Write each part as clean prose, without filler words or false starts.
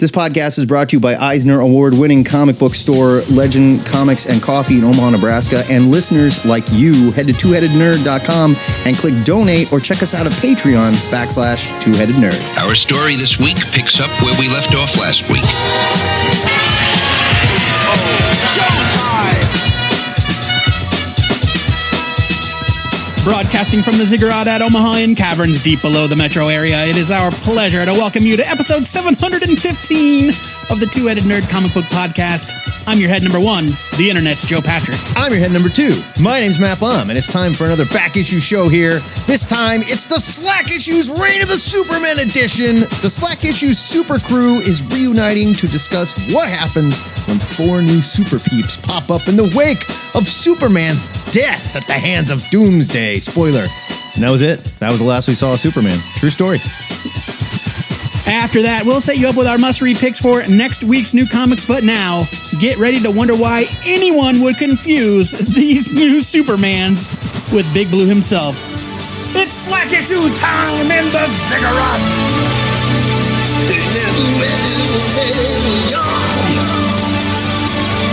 This podcast is brought to you by Eisner Award-winning comic book store Legend Comics and Coffee in Omaha, Nebraska, and listeners like you. Head to twoheadednerd.com and click donate or check us out at Patreon.com/twoheadednerd. Our story this week picks up where we left off last week. Broadcasting from the ZIGGURAT at Omaha in caverns deep below the metro area, it is our pleasure to welcome you to episode 715 of the Two-Headed Nerd Comic Book Podcast. I'm your head number one, the internet's Joe Patrick. I'm your head number two. My name's Matt Blum, and it's time for another back issue show here. This time, it's the Slack Issues Reign of the Supermen edition. The Slack Issues SuperCrew is reuniting to discuss what happens when four new super peeps pop up in the wake of Superman's death at the hands of Doomsday. Spoiler. And that was it. That was the last we saw of Superman. True story. After that, we'll set you up with our must-read picks for next week's new comics, but now, get ready to wonder why anyone would confuse these new Supermans with Big Blue himself. It's Slack Issue time in the ZIGGURAT!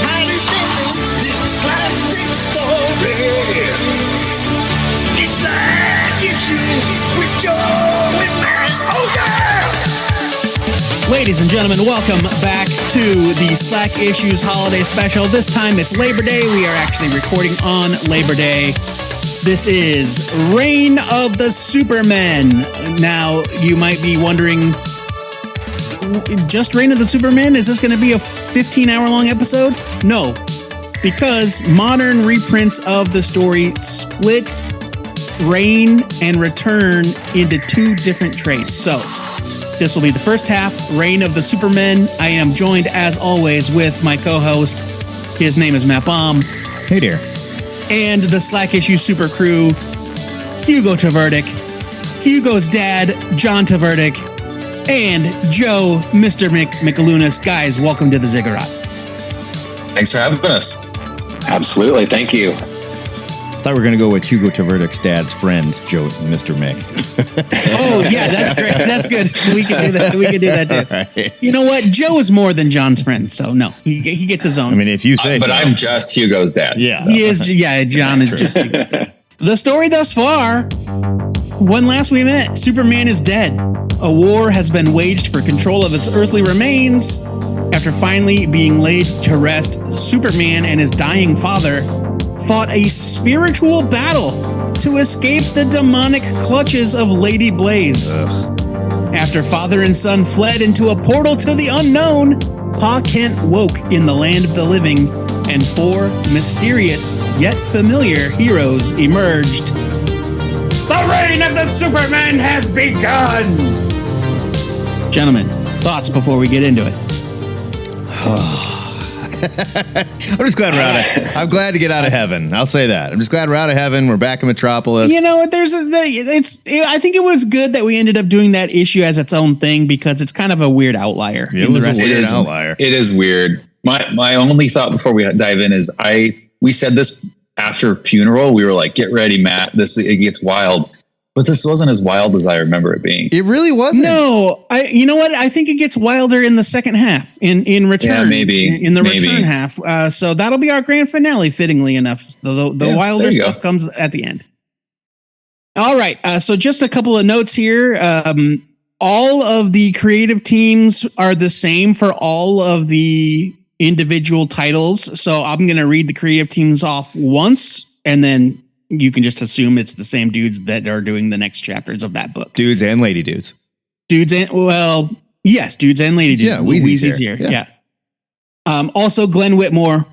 How to finish this classic story? It's Slack Issues with Joe and Matt. Oh yeah! Ladies and gentlemen, welcome back to the Slack Issues Holiday Special. This time it's Labor Day. We are actually recording on Labor Day. This is Reign of the Supermen. Now, you might be wondering, just Reign of the Supermen? Is this going to be a 15-hour-long episode? No, because modern reprints of the story split Reign and Return into two different trades. So, this will be the first half, Reign of the Supermen. I am joined, as always, with my co-host. His name is Matt Baum. Hey, dear. And the Slack Issue Supercrew, Hugo Tverdik, Hugo's dad, John Tverdik, and Joe, Mr. McAlunas. Guys, welcome to the ZIGGURAT. Thanks for having us. Absolutely. Thank you. I thought we were going to go with Hugo Tverdik's dad's friend, Joe, Mr. Mick. Oh, yeah, that's great. That's good. We can do that. We can do that, too. Right. You know what? Joe is more than John's friend, so no. He gets his own. I mean, if you say But so. I'm just Hugo's dad. Yeah. He is, yeah, John is just... The story thus far, when last we met, Superman is dead. A war has been waged for control of its earthly remains. After finally being laid to rest, Superman and his dying father fought a spiritual battle to escape the demonic clutches of Lady Blaze. After father and son fled into a portal to the unknown, Pa Kent woke in the land of the living, and four mysterious yet familiar heroes emerged. The reign of the Supermen has begun! Gentlemen, thoughts before we get into it? I'm just glad we're I'm glad to get out of heaven. I'll say that. I'm just glad we're out of heaven. We're back in Metropolis. You know, I think it was good that we ended up doing that issue as its own thing because it's kind of a weird outlier. It was a weird outlier. It is weird. My only thought before we dive in is we said this after funeral. We were like, get ready, Matt. It gets wild. But this wasn't as wild as I remember it being. It really wasn't. No, you know what? I think it gets wilder in the second half, in return. Yeah, maybe. In the return half. So that'll be our grand finale, fittingly enough. The wilder stuff comes at the end. All right. So just a couple of notes here. All of the creative teams are the same for all of the individual titles. So I'm going to read the creative teams off once, and then you can just assume it's the same dudes that are doing the next chapters of that book. Dudes and lady dudes. Dudes and lady dudes. Yeah, Wheezy's here. Yeah. Also, Glenn Whitmore,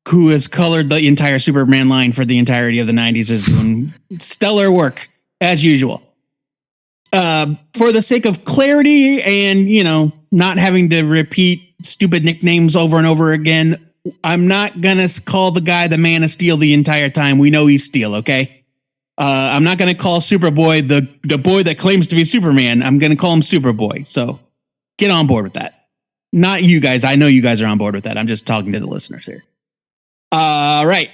who has colored the entire Superman line for the entirety of the 90s, is doing stellar work, as usual. For the sake of clarity and, not having to repeat stupid nicknames over and over again, I'm not going to call the guy the Man of Steel the entire time. We know he's Steel, okay? I'm not going to call Superboy the boy that claims to be Superman. I'm going to call him Superboy. So get on board with that. Not you guys. I know you guys are on board with that. I'm just talking to the listeners here. All right.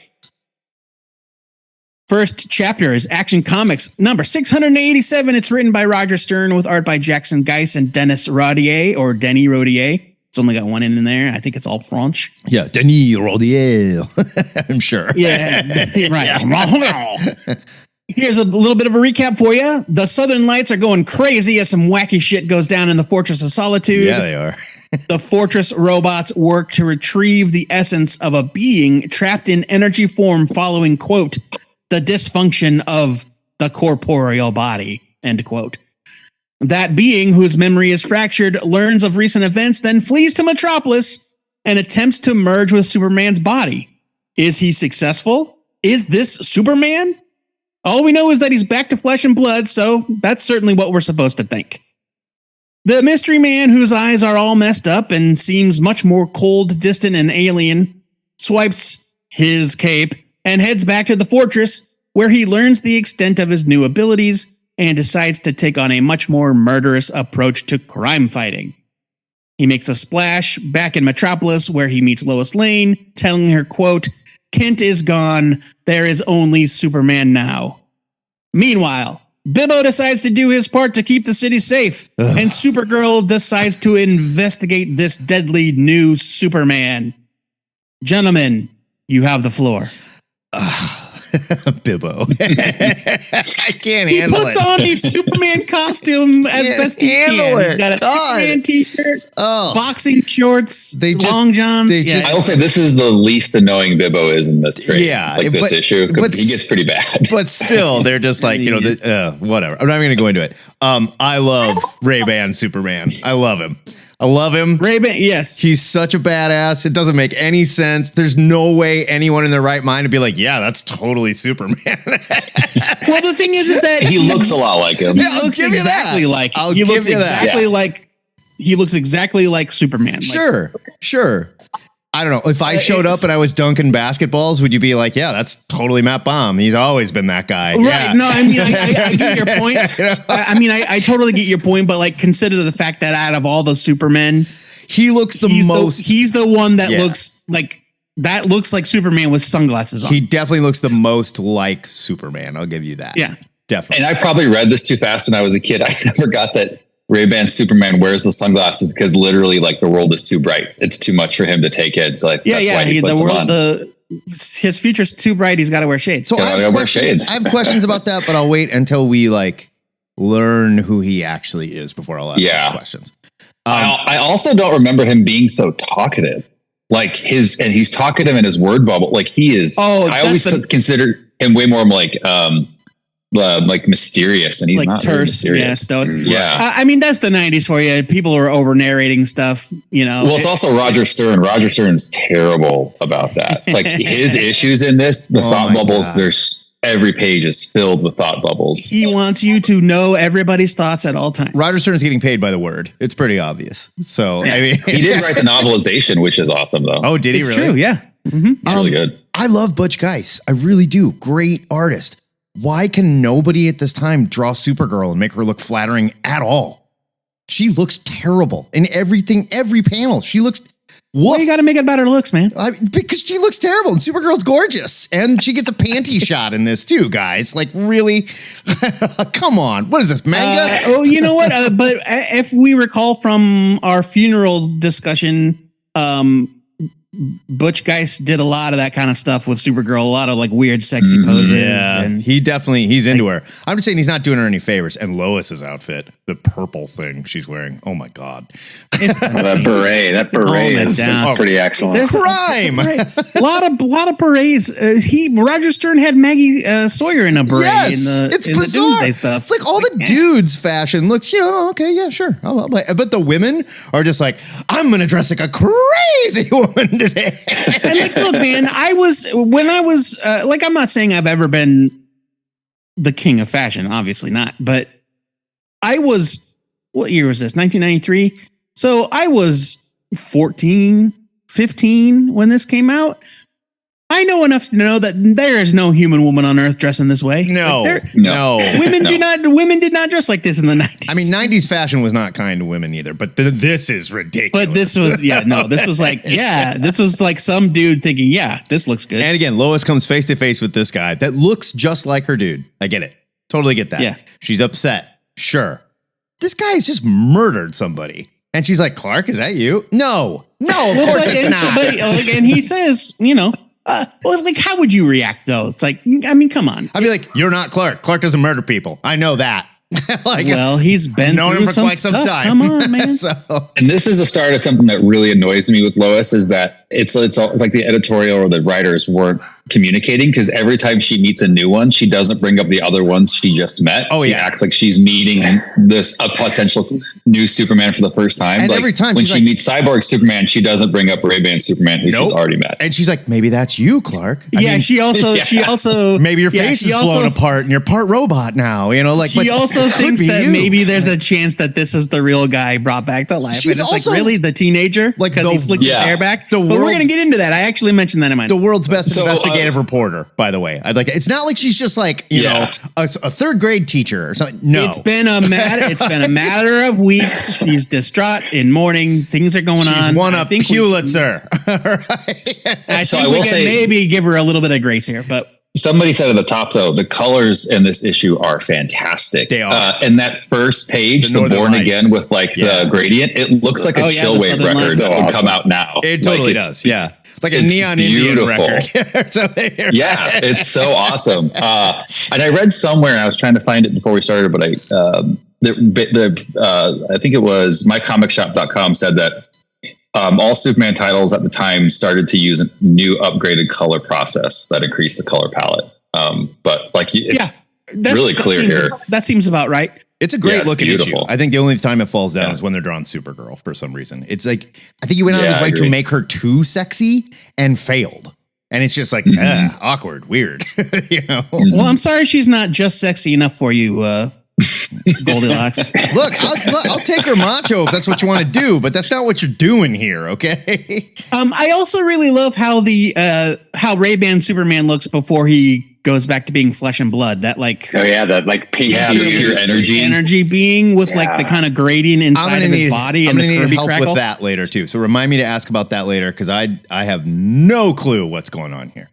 First chapter is Action Comics number 687. It's written by Roger Stern with art by Jackson Geis and Dennis Rodier, or Denny Rodier. It's only got one in there. I think it's all French. Yeah, Denis Rodier. I'm sure. Yeah, right. Here's a little bit of a recap for you. The Southern Lights are going crazy as some wacky shit goes down in the Fortress of Solitude. Yeah, they are. The Fortress robots work to retrieve the essence of a being trapped in energy form following, quote, the dysfunction of the corporeal body, end quote. That being, whose memory is fractured, learns of recent events, then flees to Metropolis and attempts to merge with Superman's body. Is he successful? Is this Superman? All we know is that he's back to flesh and blood, so that's certainly what we're supposed to think. The mystery man, whose eyes are all messed up and seems much more cold, distant, and alien, swipes his cape and heads back to the fortress, where he learns the extent of his new abilities and decides to take on a much more murderous approach to crime fighting. He makes a splash back in Metropolis, where he meets Lois Lane, telling her, quote, Kent is gone, there is only Superman now. Meanwhile, Bibbo decides to do his part to keep the city safe, and Supergirl decides to investigate this deadly new Superman. Gentlemen, you have the floor. Bibbo. I can't He handle puts it. on the Superman costume as Can't best he handle can. it. He's got a God. Superman t-shirt, Oh. boxing shorts, long johns. I will say this is the least annoying Bibbo is in this trade. Yeah, like this but- issue. but He gets pretty bad. But still, they're just like, whatever. I'm not even going to go into it. I love Ray-Ban Superman. I love him. Ray-Ban, yes. He's such a badass. It doesn't make any sense. There's no way anyone in their right mind would be like, yeah, that's totally Superman. Well, the thing is that he looks a lot like him. He looks exactly like. I'll he give looks you that. exactly like. He looks exactly like Superman. Sure. I don't know. If I showed up and I was dunking basketballs, would you be like, yeah, that's totally Matt Baum. He's always been that guy. Right. Yeah. No, I mean, I get your point. I totally get your point, but like, consider the fact that out of all the Supermen, he looks he's the one that Yeah. looks like Superman with sunglasses on. He definitely looks the most like Superman. I'll give you that. Yeah. Definitely. And I probably read this too fast when I was a kid. I never got that Ray-Ban Superman wears the sunglasses because literally, like, the world is too bright. It's too much for him to take in. So, like, that's why he puts them on. His future's too bright. He's got to wear shades. So I have questions about that, but I'll wait until we like learn who he actually is before I'll ask those questions. I also don't remember him being so talkative. Like he's talkative in his word bubble. Like he is. I always consider him way more like mysterious, and he's like not terse. really Yeah, mysterious. Yeah. I mean, that's the 90s for you. People are over narrating stuff, you know. Well, it's also Roger Stern. Roger Stern's terrible about that. Like his issues in this, the thought bubbles, God. there's every page is filled with thought bubbles. He wants you to know everybody's thoughts at all times. Roger Stern's getting paid by the word. It's pretty obvious. So I mean, He did write the novelization, which is awesome, though. Oh, did he It's really? true, yeah. Mm-hmm. It's really good. I love Butch Geis. I really do. Great artist. Why can nobody at this time draw Supergirl and make her look flattering at all? She looks terrible in everything, every panel. She looks. Well, you got to make it about her looks, man. Because she looks terrible and Supergirl's gorgeous. And she gets a panty shot in this too, guys. Like, really? Come on. What is this, manga? You know what? But if we recall from our funeral discussion, Butch Geis did a lot of that kind of stuff with Supergirl, a lot of like weird, sexy poses. Yeah, And he's into her. I'm just saying he's not doing her any favors. And Lois's outfit, the purple thing she's wearing. Oh my God. That beret is pretty excellent. There's crime. a lot of berets. Roger Stern had Maggie Sawyer in a beret It's in bizarre. the Doomsday stuff. It's like all the dudes' fashion looks, okay, yeah, sure. I'll buy it. But the women are just like, I'm going to dress like a crazy woman today. And like, look, man, I'm not saying I've ever been the king of fashion, obviously not, but what year was this? 1993. So I was 14, 15 when this came out. I know enough to know that there is no human woman on Earth dressing this way. No. Women did not dress like this in the 90s. I mean, 90s fashion was not kind to women either, but this is ridiculous. But this was, this was like some dude thinking, this looks good. And again, Lois comes face to face with this guy that looks just like her dude. I get it. Totally get that. Yeah. She's upset. Sure. This guy's just murdered somebody. And she's like, Clark, is that you? No, of course it's not. And he says, how would you react though? It's like, I mean, come on. I'd be like, you're not Clark. Clark doesn't murder people. I know that. He's been known him for quite some time. Come on, man. And this is the start of something that really annoys me with Lois is that it's like the editorial or the writers weren't communicating, because every time she meets a new one, she doesn't bring up the other ones she just met. Oh yeah, she acts like she's meeting a potential new Superman for the first time. And like, every time when she meets Cyborg Superman, she doesn't bring up Ray-Ban Superman, who she's already met. And she's like, maybe that's you, Clark. I mean, she also maybe your face is blown apart and you're part robot now. She also thinks that maybe there's a chance that this is the real guy brought back to life. She's and it's also like, really, the teenager, because he slicked his hair back. But we're gonna get into that. I actually mentioned that in my the world's best investigative reporter. By the way, it's not like she's just like a third grade teacher or something. No, it's been a matter of weeks. She's distraught in mourning. Things are going on. She's won a Pulitzer. I think we can maybe give her a little bit of grace here, but. Somebody said at the top, though, the colors in this issue are fantastic. They are. And that first page, the Born Lights. Again with the gradient, it looks like a Chillwave record that would come out now. It totally does. Yeah. Like a Neon Indian record. It's so awesome. And I read somewhere, and I was trying to find it before we started, but I think it was mycomicshop.com said that all Superman titles at the time started to use a new upgraded color process that increased the color palette. But it's really clear here. That seems about right. It's a great looking issue. I think the only time it falls down is when they're drawing Supergirl for some reason. It's like, I think he went out of his way to make her too sexy and failed. And it's just like, awkward, weird, Well, I'm sorry she's not just sexy enough for you, Goldilocks. Look, I'll take her macho if that's what you want to do, but that's not what you're doing here, okay? I also really love how how Ray-Ban Superman looks before he goes back to being flesh and blood. That that pink pure energy being with like the kind of gradient inside of his body. I'm and gonna the need help crackle. with that later too. So remind me to ask about that later, because I have no clue what's going on here.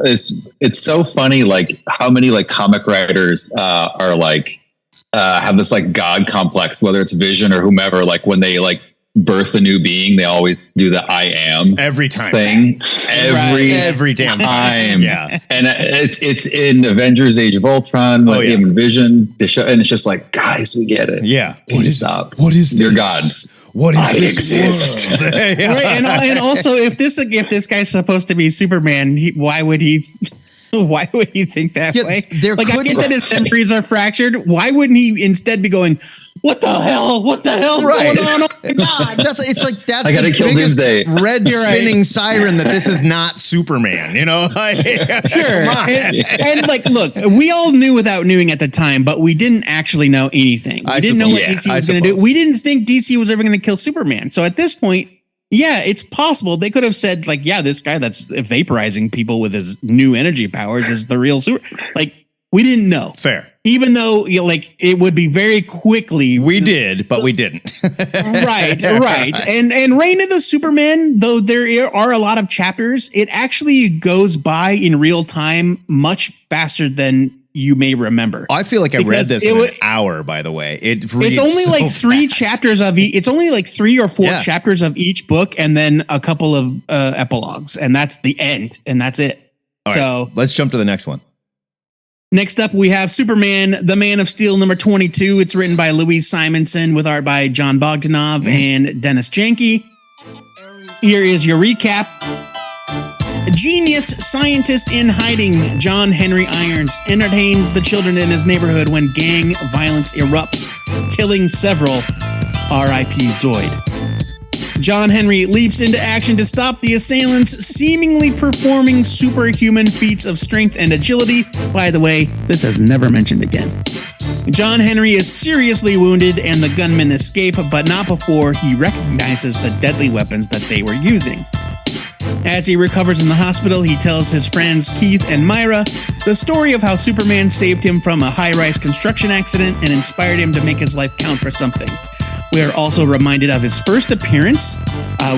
It's so funny, like how many like comic writers are like have this like God complex, whether it's Vision or whomever. Like when they like birth a new being, they always do the I am every time thing every damn time. Yeah, and it's in Avengers: Age of Ultron, even Visions, the show, and it's just like, guys, we get it. Yeah, what is up? What is this? Your gods? What is I this exist? Right, and also if this guy's supposed to be Superman, why would he think that way? I get that his memories are fractured. Why wouldn't he instead be going, what the hell? What the hell's going on? Oh my God. That's I gotta kill Doomsday. Red spinning siren that this is not Superman, Sure. And like, look, we all knew without knowing at the time, but we didn't actually know anything. We didn't know what DC was going to do. We didn't think DC was ever going to kill Superman. So at this point, it's possible. They could have said, like, this guy that's vaporizing people with his new energy powers is the real super. Like, we didn't know. Fair. Even though, it would be very quickly. We did, but we didn't. Right. And Reign of the Superman, though there are a lot of chapters, it actually goes by in real time much faster than you may remember. I feel like I read this in an hour, by the way. It's only like three chapters of it's only like 3 or 4 chapters of each book, and then a couple of epilogues, and that's the end, and that's it. All right, let's jump to the next one. Next up, we have Superman, the Man of Steel, number 22. It's written by Louise Simonson with art by John Bogdanov and Dennis Janke. Here is your recap. A genius scientist in hiding, John Henry Irons, entertains the children in his neighborhood when gang violence erupts, killing several. R.I.P. Zoid. John Henry leaps into action to stop the assailants, seemingly performing superhuman feats of strength and agility. By the way, this has never mentioned again. John Henry is seriously wounded and the gunmen escape, but not before he recognizes the deadly weapons that they were using. As he recovers in the hospital, he tells his friends Keith and Myra the story of how Superman saved him from a high-rise construction accident and inspired him to make his life count for something. We are also reminded of his first appearance,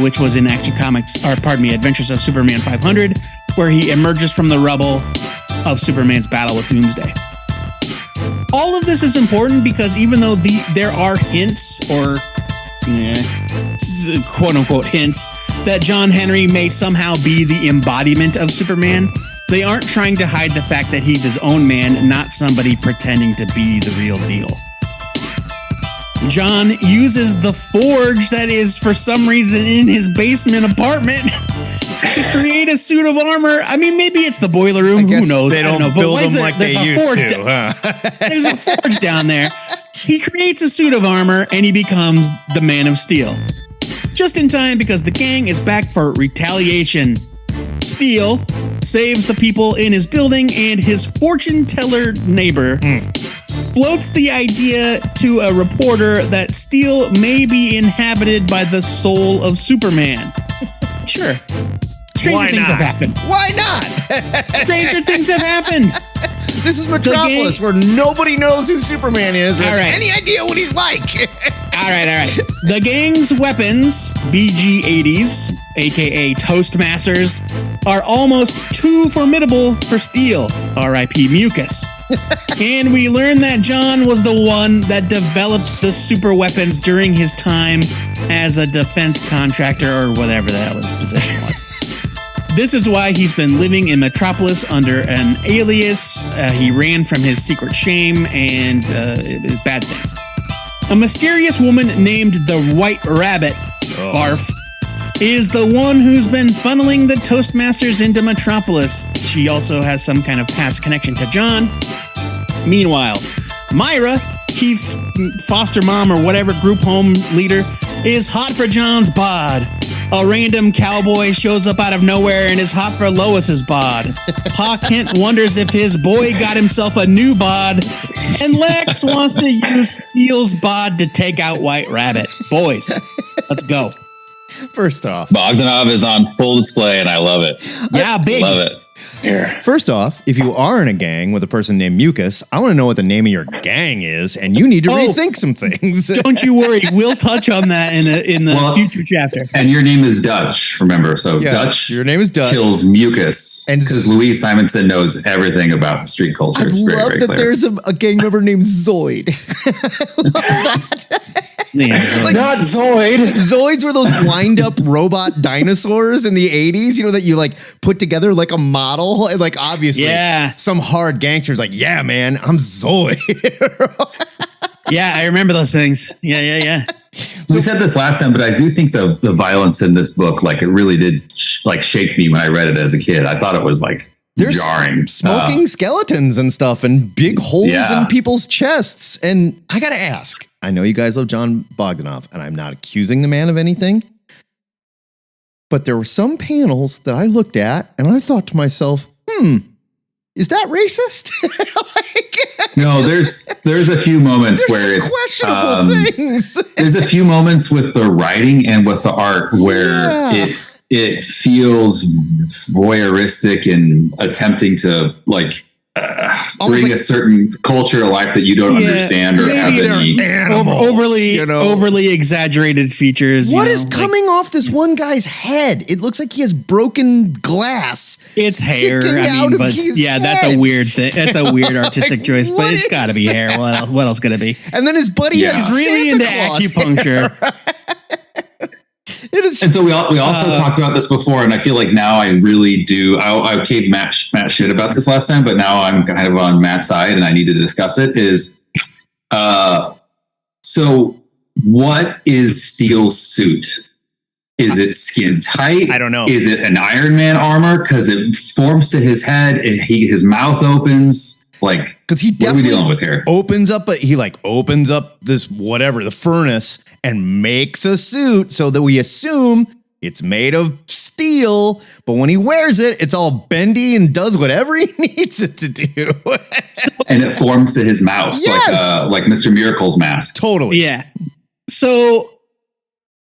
which was in Adventures of Superman 500, where he emerges from the rubble of Superman's battle with Doomsday. All of this is important because even though there are hints or quote-unquote hints that John Henry may somehow be the embodiment of Superman, they aren't trying to hide the fact that he's his own man, not somebody pretending to be the real deal. John uses the forge that is, for some reason, in his basement apartment to create a suit of armor. I mean, maybe it's the boiler room. Who knows? They don't build them like they used to. There's a forge down there. He creates a suit of armor, and he becomes the Man of Steel. Just in time, because the gang is back for retaliation. Steel saves the people in his building, and his fortune teller neighbor floats the idea to a reporter that Steel may be inhabited by the soul of Superman. Sure. Stranger things have happened. Why not? Stranger things have happened. This is Metropolis, where nobody knows who Superman is or has any idea what he's like. All right. The gang's weapons, BG-80s, aka Toastmasters, are almost too formidable for Steel, R.I.P. Mucus. And we learn that John was the one that developed the super weapons during his time as a defense contractor or whatever the hell his position was. This is why he's been living in Metropolis under an alias. He ran from his secret shame and bad things. A mysterious woman named the White Rabbit, barf, is the one who's been funneling the Toastmasters into Metropolis. She also has some kind of past connection to John. Meanwhile, Myra, Keith's foster mom or whatever group home leader, is hot for John's bod. A random cowboy shows up out of nowhere and is hot for Lois's bod. Pa Kent wonders if his boy got himself a new bod. And Lex wants to use Steel's bod to take out White Rabbit. Boys, let's go. First off, Bogdanov is on full display and I love it. Yeah, big. Love it. Here. First off, if you are in a gang with a person named Mucus, I want to know what the name of your gang is, and you need to rethink some things. Don't you worry, we'll touch on that in the future chapter. And your name is Dutch, remember? So Dutch. Your name is Dutch. Kills Mucus, and because Louise Simonson knows everything about street culture. I love that clear. There's a gang member named Zoid. I love that. Yeah, like, not Zoid. Zoids were those wind-up robot dinosaurs in the 80s, you know, that you like put together like a model. And like obviously some hard gangster's like, yeah, man, I'm Zoid. Yeah, I remember those things. Yeah. We said this last time, but I do think the violence in this book, like it really did shake me when I read it as a kid. I thought it was like there's jarring. Smoking skeletons and stuff and big holes in people's chests. And I got to ask, I know you guys love John Bogdanov, and I'm not accusing the man of anything, but there were some panels that I looked at and I thought to myself, is that racist? No, there's a few moments where it's questionable things. There's a few moments with the writing and with the art where it feels voyeuristic and attempting to like bring a certain culture to life that you don't understand or have any overly exaggerated features. What is coming off this one guy's head? It looks like he has broken glass. It's hair. I mean, but yeah, that's a weird thing. That's a weird artistic choice, but it's got to be hair. What else could it be? And then his buddy is really into acupuncture. And so we also talked about this before, and I feel like now I really do. I gave Matt shit about this last time, but now I'm kind of on Matt's side, and I need to discuss it. So what is Steel's suit? Is it skin tight? I don't know. Is it an Iron Man armor? Because it forms to his head, and his mouth opens. Like, because he definitely what are we dealing with here? Opens up this the furnace and makes a suit so that we assume it's made of steel. But when he wears it, it's all bendy and does whatever he needs it to do. And it forms to his mouth, like Mr. Miracle's mask. Totally. Yeah. So,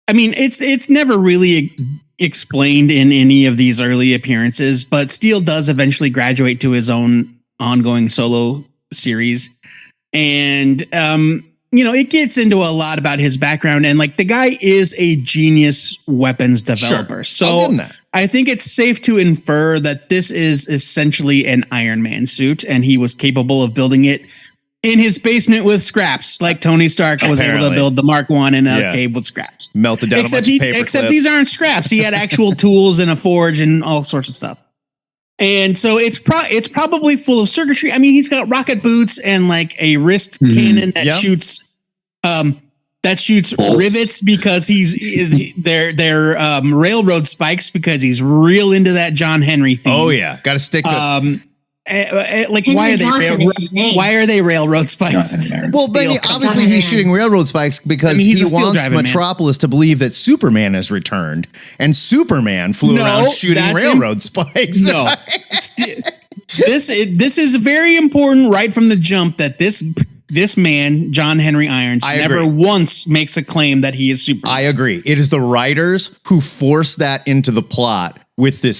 I mean, it's never really explained in any of these early appearances, but Steel does eventually graduate to his own ongoing solo series. And, it gets into a lot about his background, and like the guy is a genius weapons developer. Sure. I'll give him that. I think it's safe to infer that this is essentially an Iron Man suit, and he was capable of building it in his basement with scraps, like Tony Stark was able to build the Mark I in a cave with scraps. Melted down except a bunch of paper except clips. these aren't scraps. He had actual tools and a forge and all sorts of stuff. And so it's probably full of circuitry. I mean, he's got rocket boots and like a wrist cannon that shoots bolts. rivets because they're railroad spikes because he's real into that John Henry theme. Oh yeah, got to stick to. Like Henry why are they railroad spikes? Well, then obviously he's shooting railroad spikes because he wants Metropolis to believe that Superman has returned, and Superman flew around shooting railroad spikes. No, this is very important right from the jump that this man, John Henry Irons, never once makes a claim that he is Superman. I agree. It is the writers who force that into the plot with this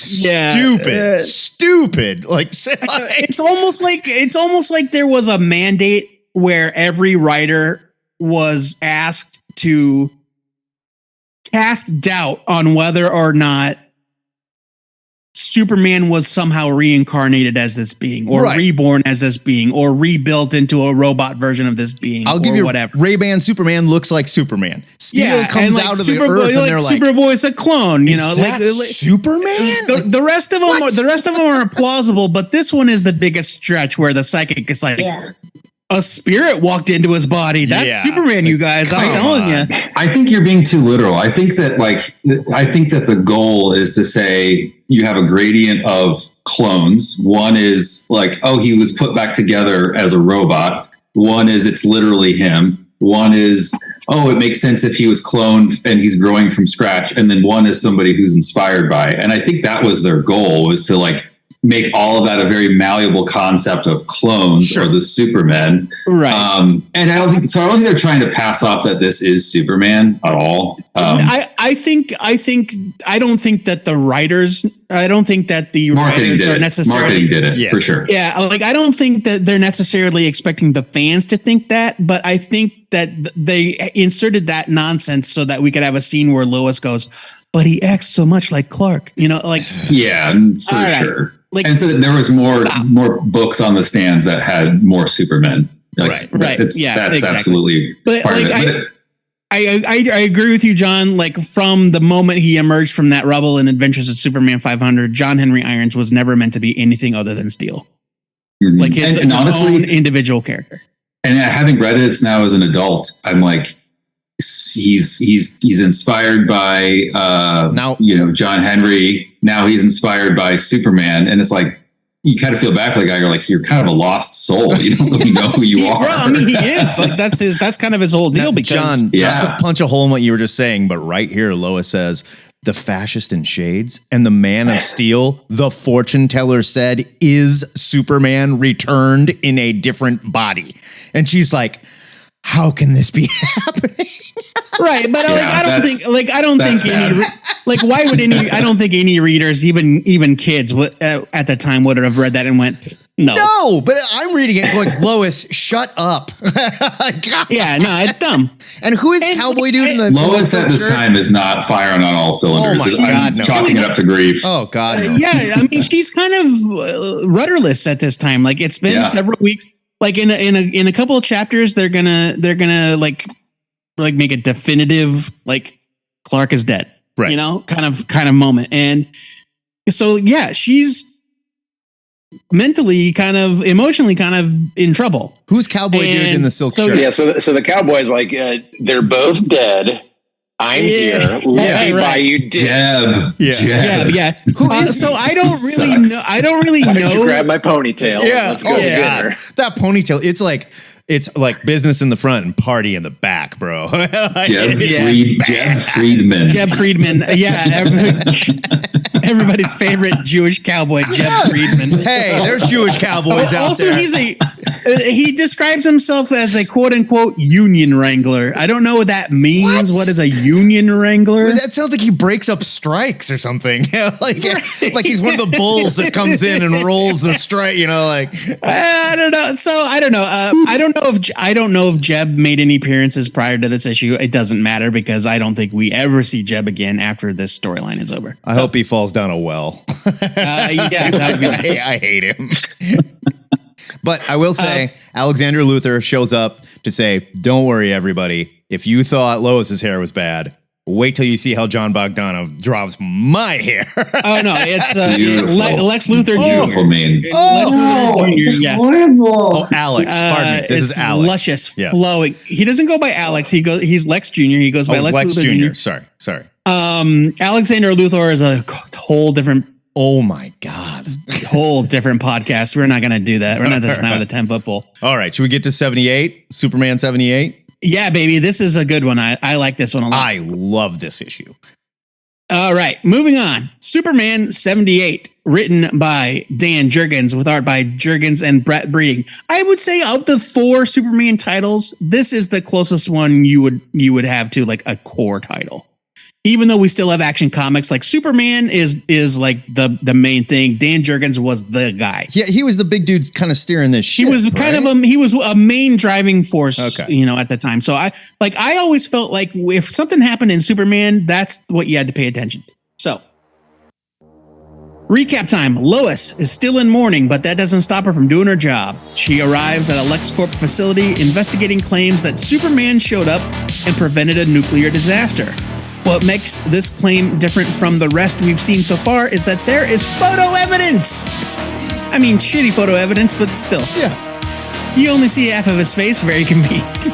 stupid like it's almost like there was a mandate where every writer was asked to cast doubt on whether or not Superman was somehow reincarnated as this being, or reborn as this being, or rebuilt into a robot version of this being. I'll give you whatever. Ray-Ban Superman looks like Superman. Steel comes like out of the earth, and they're like, Superboy's a clone. You know, like Superman. The rest of them are plausible, but this one is the biggest stretch where the psychic is like. Yeah. A spirit walked into his body. That's Superman, you guys. I'm telling you. I think you're being too literal. I think that the goal is to say you have a gradient of clones. One is like, oh, he was put back together as a robot. One is it's literally him. One is, oh, it makes sense if he was cloned and he's growing from scratch. And then one is somebody who's inspired by it. And I think that was their goal, was to like make all of that a very malleable concept of clones or the Supermen. Right. And I don't think they're trying to pass off that this is Superman at all. I don't think that the writers are necessarily marketing did it for sure. Yeah. Like, I don't think that they're necessarily expecting the fans to think that, but I think that they inserted that nonsense so that we could have a scene where Lois goes, but he acts so much like Clark, yeah, for sure. Like, and so there was more books on the stands that had more Supermen. Right. That's exactly. absolutely but part like, of it. I agree with you, John. Like, from the moment he emerged from that rubble in Adventures of Superman 500, John Henry Irons was never meant to be anything other than Steel. Mm-hmm. Like his honestly, own individual character. And having read it now as an adult, I'm like, he's inspired by John Henry. Now he's inspired by Superman, and it's like you kind of feel bad for the guy. You're like, you're kind of a lost soul. You don't really know who you are. Well, I mean, he is. Like, that's kind of his whole deal. Because John, not to punch a hole in what you were just saying, but right here, Lois says, the fascist in shades and the Man of Steel, the fortune teller said, is Superman returned in a different body. And she's like, how can this be happening? Right, but I don't think any readers, even kids at the time would have read that and went, no, but I'm reading it like, Lois, shut up. Yeah, no, it's dumb. And who is Cowboy Dude in the Lois at this time is not firing on all cylinders. Oh my God, I'm chalking it up to grief. Oh God, no. Yeah, I mean, she's kind of rudderless at this time. Like, it's been several weeks. Like in a couple of chapters, they're gonna like make a definitive, like, Clark is dead, right? Kind of moment. And so she's mentally, kind of emotionally, kind of in trouble. Who's Cowboy Dude in the silk shirt? Yeah, so the Cowboy's like, they're both dead. I'm here. Let me buy you Jeb. Yeah. So I don't really know. Why don't you grab my ponytail? Yeah. Let's go to dinner. That ponytail. It's like business in the front and party in the back, bro. Jeb Friedman. Jeb Friedman. Yeah. Everybody's favorite Jewish cowboy, Jeb Friedman. Hey, there's Jewish cowboys out there. He describes himself as a quote unquote union wrangler. I don't know what that means. What is a union wrangler? That sounds like he breaks up strikes or something. like he's one of the bulls that comes in and rolls the strike. I don't know. So I don't know. I don't know if Jeb made any appearances prior to this issue. It doesn't matter because I don't think we ever see Jeb again after this storyline is over. I hope he falls down a well. Yeah, that would be nice. I hate him. But I will say, Alexander Luthor shows up to say, don't worry, everybody. If you thought Lois's hair was bad, wait till you see how John Bogdanov draws my hair. Oh, no, it's Lex Luthor Jr. Beautiful man. Lex Luthor Jr. Yeah. Horrible. Oh, Alex. Pardon me. This is Alex. Luscious, flowing. He doesn't go by Alex. He's Lex Jr. He goes by Lex Luthor Jr. Sorry. Alexander Luthor is a whole different. Oh my God. Whole different podcast. We're not going to do that. We're not touching that with a 10-foot pole. All right. Should we get to 78? Superman 78? Yeah, baby. This is a good one. I like this one a lot. I love this issue. All right. Moving on. Superman 78, written by Dan Jurgens with art by Jurgens and Brett Breeding. I would say of the 4 Superman titles, this is the closest one you would have to like a core title. Even though we still have Action Comics, like Superman is like the main thing. Dan Jurgens was the guy. Yeah, he was the big dude kind of steering this shit. He was he was a main driving force, at the time. So I always felt like if something happened in Superman, that's what you had to pay attention to. So recap time. Lois is still in mourning, but that doesn't stop her from doing her job. She arrives at a LexCorp facility investigating claims that Superman showed up and prevented a nuclear disaster. What makes this claim different from the rest we've seen so far is that there is photo evidence. I mean, shitty photo evidence, but still. Yeah. You only see half of his face, very convenient.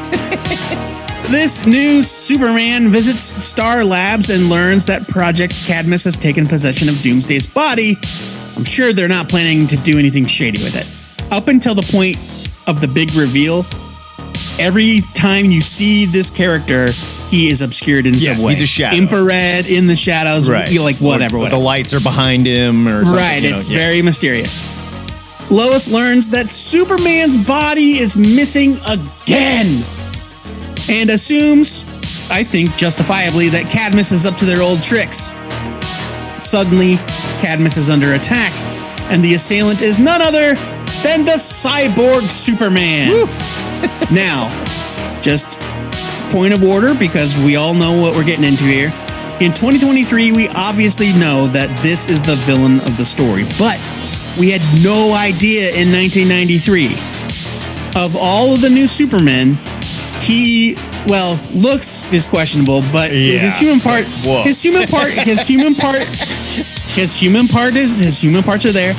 This new Superman visits Star Labs and learns that Project Cadmus has taken possession of Doomsday's body. I'm sure they're not planning to do anything shady with it. Up until the point of the big reveal, every time you see this character, he is obscured in some way. He's a shadow. Infrared, in the shadows, like whatever. The lights are behind him or something. Right, it's very mysterious. Lois learns that Superman's body is missing again and assumes, I think justifiably, that Cadmus is up to their old tricks. Suddenly, Cadmus is under attack, and the assailant is none other than the cyborg Superman. Now, just point of order, because we all know what we're getting into here. In 2023, we obviously know that this is the villain of the story, but we had no idea in 1993. Of all of the new Supermen, looks is questionable, but his human parts are there.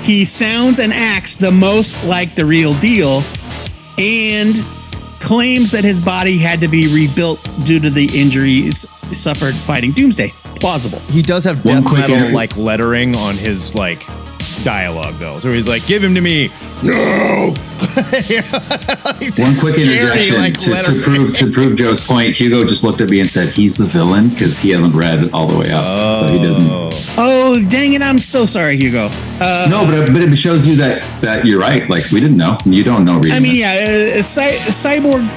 He sounds and acts the most like the real deal, and claims that his body had to be rebuilt due to the injuries suffered fighting Doomsday. Plausible. He does have death metal like lettering on his dialogue though, so he's like, "Give him to me." No. One quick interjection to prove Joe's point. Hugo just looked at me and said he's the villain because he hasn't read all the way up, so he doesn't. Oh, dang it! I'm so sorry, Hugo. No, but it shows you that you're right. Like, we didn't know. You don't know. I mean, Cyborg.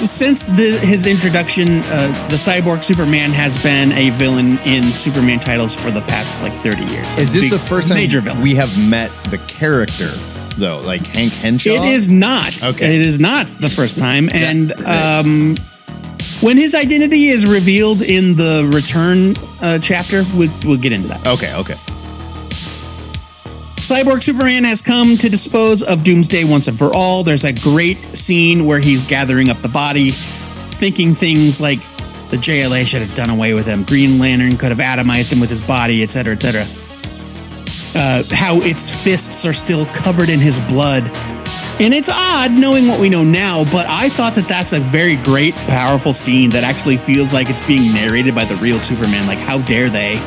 Since his introduction, the Cyborg Superman has been a villain in Superman titles for the past 30 years. Is this the first time major villain we have met the character, though? Like Hank Henshaw? It is not. Okay. It is not the first time. And when his identity is revealed in the Return chapter, we'll get into that. Okay. Cyborg Superman has come to dispose of Doomsday once and for all. There's a great scene where he's gathering up the body, thinking things like the JLA should have done away with him. Green Lantern could have atomized him with his body, etc., etc. How its fists are still covered in his blood. And it's odd knowing what we know now, but I thought that that's a very great, powerful scene that actually feels like it's being narrated by the real Superman. Like, how dare they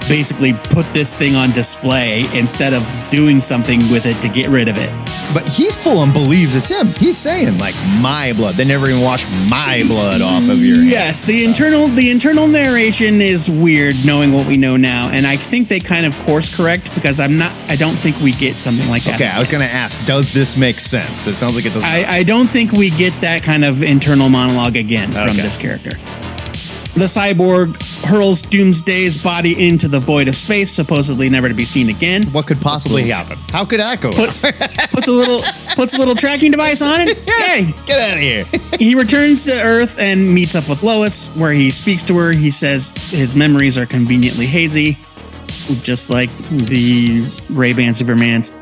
basically put this thing on display instead of doing something with it to get rid of it? But he full on believes it's him. He's saying like my blood. They never even wash my blood off of your hands. Yes, the internal narration is weird knowing what we know now, and I think they kind of course correct because I don't think we get something like that. Okay, I was going to ask, does this make sense? It sounds like it doesn't. I don't think we get that kind of internal monologue again from this character. The cyborg hurls Doomsday's body into the void of space, supposedly never to be seen again. What could possibly happen? How could that go? Puts a little tracking device on it. Yay! Get out of here. He returns to Earth and meets up with Lois, where he speaks to her. He says his memories are conveniently hazy, just like the Ray-Ban Supermans.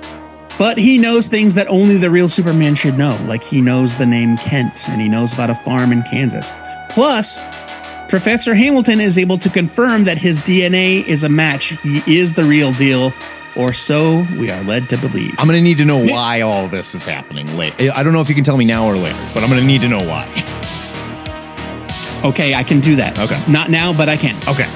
But he knows things that only the real Superman should know, like he knows the name Kent, and he knows about a farm in Kansas. Plus, Professor Hamilton is able to confirm that his DNA is a match. He is the real deal, or so we are led to believe. I'm going to need to know why all this is happening later. I don't know if you can tell me now or later, but I'm going to need to know why. Okay, I can do that. Okay. Not now, but I can. Okay.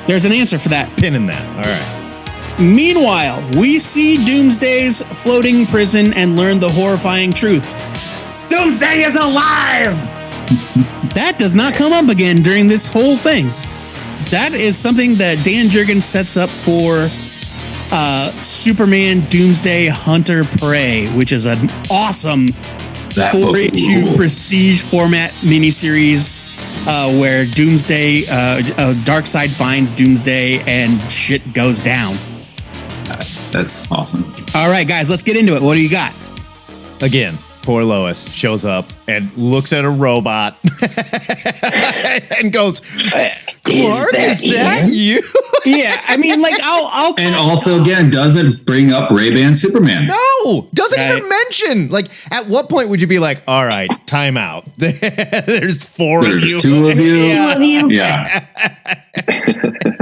There's an answer for that. Pin in that. All right. Meanwhile, we see Doomsday's floating prison and learn the horrifying truth. Doomsday is alive! That does not come up again during this whole thing. That is something that Dan Jurgens sets up for Superman Doomsday Hunter Prey, which is an awesome 4-issue prestige format miniseries where Doomsday, Darkseid finds Doomsday and shit goes down. That's awesome. All right, guys, let's get into it. What do you got? Again, poor Lois shows up and looks at a robot and goes, Clark, is that you? Yeah, I mean, like, I'll And also, again, doesn't bring up Ray-Ban Superman. No, doesn't even mention. Like, at what point would you be like, all right, time out. There's four of you. There's two of you. Yeah.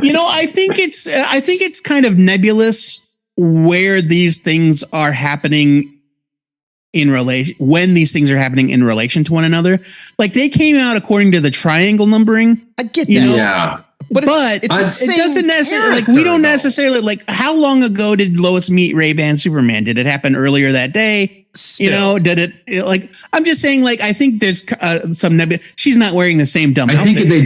You know, I think it's kind of nebulous where these things are happening when these things are happening in relation to one another. Like, they came out according to the triangle numbering. I get that. You know? Yeah. But it doesn't necessarily, like, we don't necessarily, like, how long ago did Lois meet Ray-Ban Superman? Did it happen earlier that day? Still. You know, did it, like, I'm just saying, like, I think there's some she's not wearing the same dumb I outfit. think if they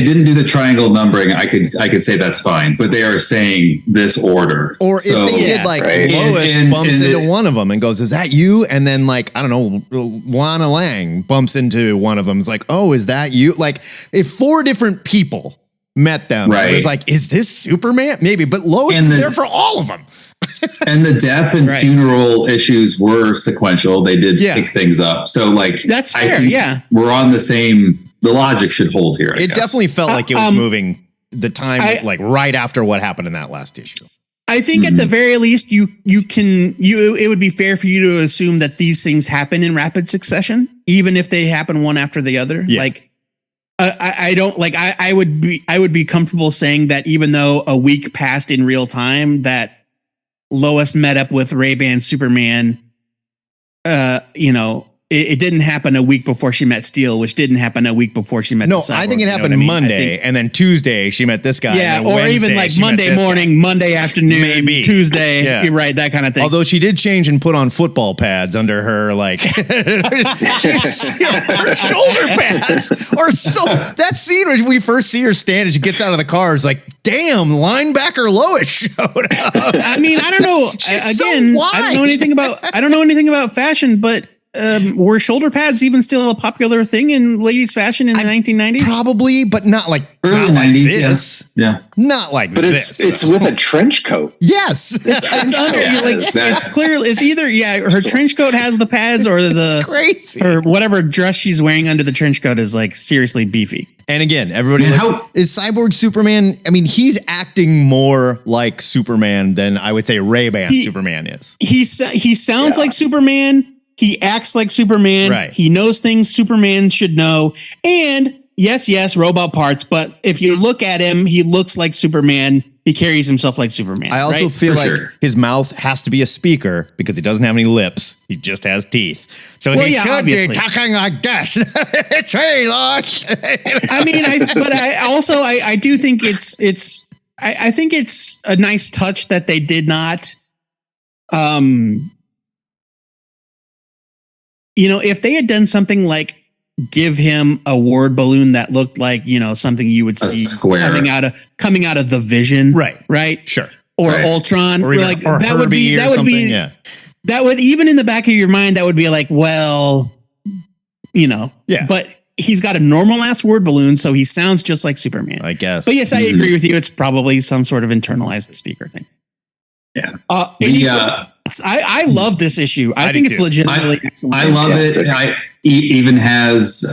didn't do the triangle numbering, I could say that's fine, but they are saying this order. Or if they did, like, Lois bumps into one of them and goes, is that you? And then, like, I don't know, Lana Lang bumps into one of them. It's like, oh, is that you? Like, if 4 different people met them, right. It was like, is this Superman? Maybe, but Lois is there for all of them. And the death and funeral issues were sequential. They did pick things up. So, like, that's fair. I think we're on the same, the logic should hold here. It definitely felt like it was moving the time, like right after what happened in that last issue. I think at the very least, it would be fair for you to assume that these things happen in rapid succession, even if they happen one after the other. Yeah. Like, I don't like, I would be comfortable saying that even though a week passed in real time, that Lois met up with Ray-Ban Superman, you know, it didn't happen a week before she met Steel, which didn't happen a week before she met. No, the cyborg, I think it happened Monday, and then Tuesday she met this guy. Yeah, and or Wednesday, even like Monday morning, Monday afternoon, maybe Tuesday. Yeah. You're right, that kind of thing. Although she did change and put on football pads under her, like her shoulder pads, or so. That scene when we first see her stand and she gets out of the car is like, damn, linebacker Lois showed up. I mean, I don't know. Again, so I don't know anything about fashion, but. Were shoulder pads even still a popular thing in ladies' fashion in the 1990s? Probably, but not like early 90s. Yes. Yeah, not like but this. It's with a trench coat. Yes, it's under. It's clear. It's either her trench coat has the pads, or the crazy, or whatever dress she's wearing under the trench coat is like seriously beefy. And again, everybody is Cyborg Superman. I mean, he's acting more like Superman than I would say Ray-Ban Superman is. He sounds like Superman. He acts like Superman. Right. He knows things Superman should know. And yes, robot parts. But if you look at him, he looks like Superman. He carries himself like Superman. I also feel like his mouth has to be a speaker because he doesn't have any lips. He just has teeth. So he should be talking like this. I mean, I do think I think it's a nice touch that they did not, if they had done something like give him a word balloon that looked like, something you would see coming out of the Vision. Right. Sure. Or Ultron. Or even, or that would be, yeah. That would, even in the back of your mind, that would be like, well, yeah. But he's got a normal ass word balloon, so he sounds just like Superman, I guess. But yes, I agree with you. It's probably some sort of internalized speaker thing. Yeah. I love this issue. I think it's legitimately excellent. I love it. Even has,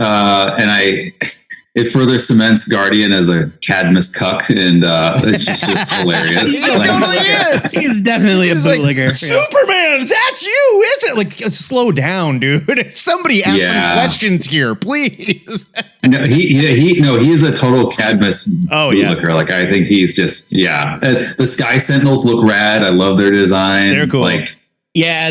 it further cements Guardian as a Cadmus cuck, and it's just hilarious. He totally is. He's definitely a bootlegger. Like, Superman, that's you, is it? Like, slow down, dude. Somebody ask some questions here, please. No, he is a total Cadmus bootlegger. Like, I think he's just, the Sky Sentinels look rad. I love their design. They're cool. Like,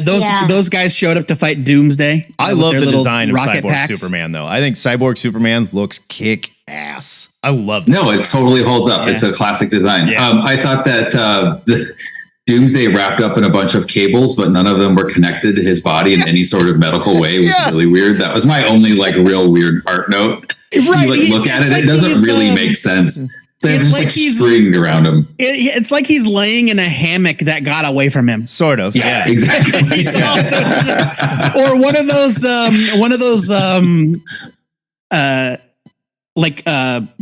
those guys showed up to fight Doomsday. I love the design of Cyborg Superman, though. I think Cyborg Superman looks kick ass. I love it. No, it totally holds up. Yeah. It's a classic design. Yeah. I thought that the Doomsday wrapped up in a bunch of cables, but none of them were connected to his body in any sort of medical way. It was really weird. That was my only real weird art note. Right. You look at it, it doesn't really make sense. It's like he's stringed around him. It's like he's laying in a hammock that got away from him. Sort of. Yeah, exactly. Or one of those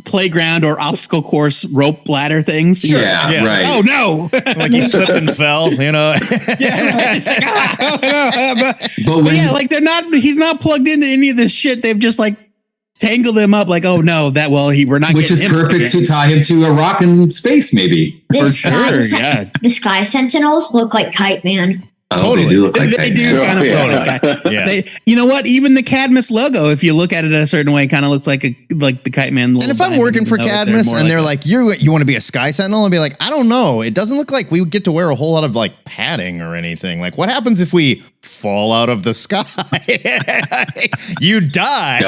playground or obstacle course rope ladder things. Sure. Yeah, right. Oh no! Like he slipped and fell. It's like, they're not. He's not plugged into any of this shit. They've just tangled him up. Like, oh no, we're not. Which is perfect to tie him to a rock in space, maybe. The Sky Sentinels look like Kite Man. Totally. They do look like they do kind of look like that. Yeah. You know what? Even the Cadmus logo, if you look at it in a certain way, kind of looks like the Kite Man logo. And if I'm working for Cadmus and they're like, you want to be a Sky Sentinel? I'd be like, I don't know. It doesn't look like we get to wear a whole lot of padding or anything. Like, what happens if we fall out of the sky? You die.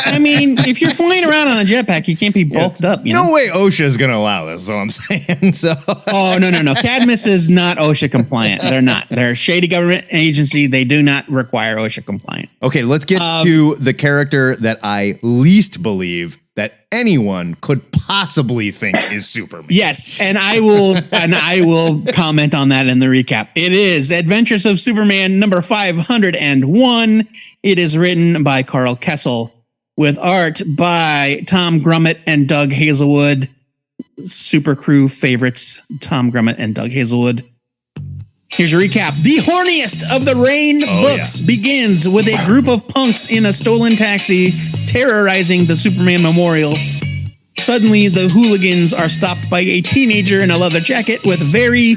I mean, if you're flying around on a jetpack, you can't be bulked up. No way OSHA is going to allow this, is what I'm saying. So. Oh, no. Cadmus is not OSHA compliant. They're not. They're a shady government agency. They do not require OSHA compliant. Okay, let's get to the character that I least believe that anyone could possibly think is Superman. Yes, and I will comment on that in the recap. It is Adventures of Superman number 501. It is written by Carl Kessel with art by Tom Grummett and Doug Hazelwood. SuperCrew favorites, Tom Grummett and Doug Hazelwood. Here's your recap. The horniest of the Rain books begins with a group of punks in a stolen taxi terrorizing the Superman Memorial. Suddenly, the hooligans are stopped by a teenager in a leather jacket with very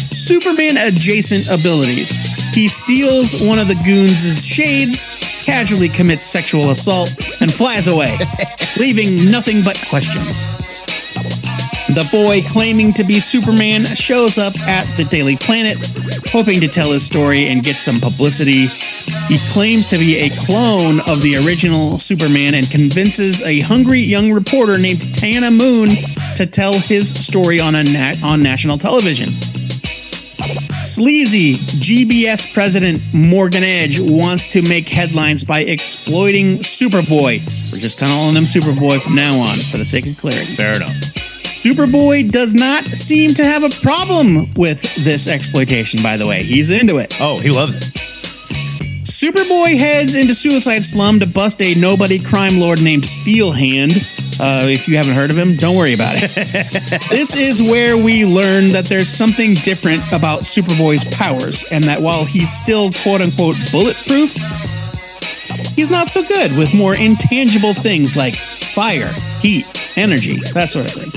Superman-adjacent abilities. He steals one of the goons' shades, casually commits sexual assault, and flies away, leaving nothing but questions. The boy claiming to be Superman shows up at the Daily Planet, hoping to tell his story and get some publicity. He claims to be a clone of the original Superman and convinces a hungry young reporter named Tana Moon to tell his story on national television. Sleazy GBS president Morgan Edge wants to make headlines by exploiting Superboy. We're just kind of calling him Superboy from now on for the sake of clarity. Fair enough. Superboy does not seem to have a problem with this exploitation, by the way. He's into it. Oh, he loves it. Superboy heads into Suicide Slum to bust a nobody crime lord named Steelhand. If you haven't heard of him, don't worry about it. This is where we learn that there's something different about Superboy's powers, and that while he's still quote-unquote bulletproof, he's not so good with more intangible things like fire, heat, energy, that sort of thing.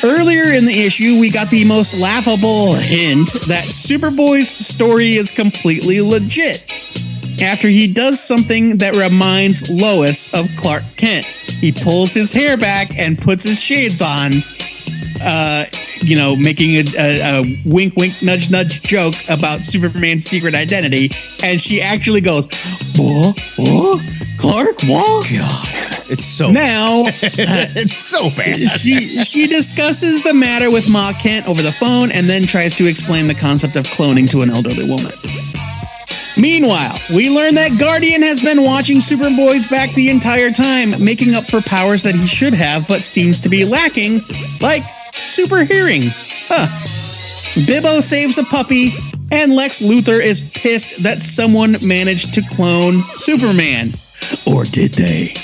Earlier in the issue, we got the most laughable hint that Superboy's story is completely legit. After he does something that reminds Lois of Clark Kent. He pulls his hair back and puts his shades on, making a wink, wink, nudge, nudge joke about Superman's secret identity. And she actually goes, what? Clark? What? God. It's so now it's so bad. She discusses the matter with Ma Kent over the phone and then tries to explain the concept of cloning to an elderly woman. Meanwhile, we learn that Guardian has been watching Superboy's back the entire time, making up for powers that he should have but seems to be lacking, like super hearing. Bibbo saves a puppy, and Lex Luthor is pissed that someone managed to clone Superman. Or did they?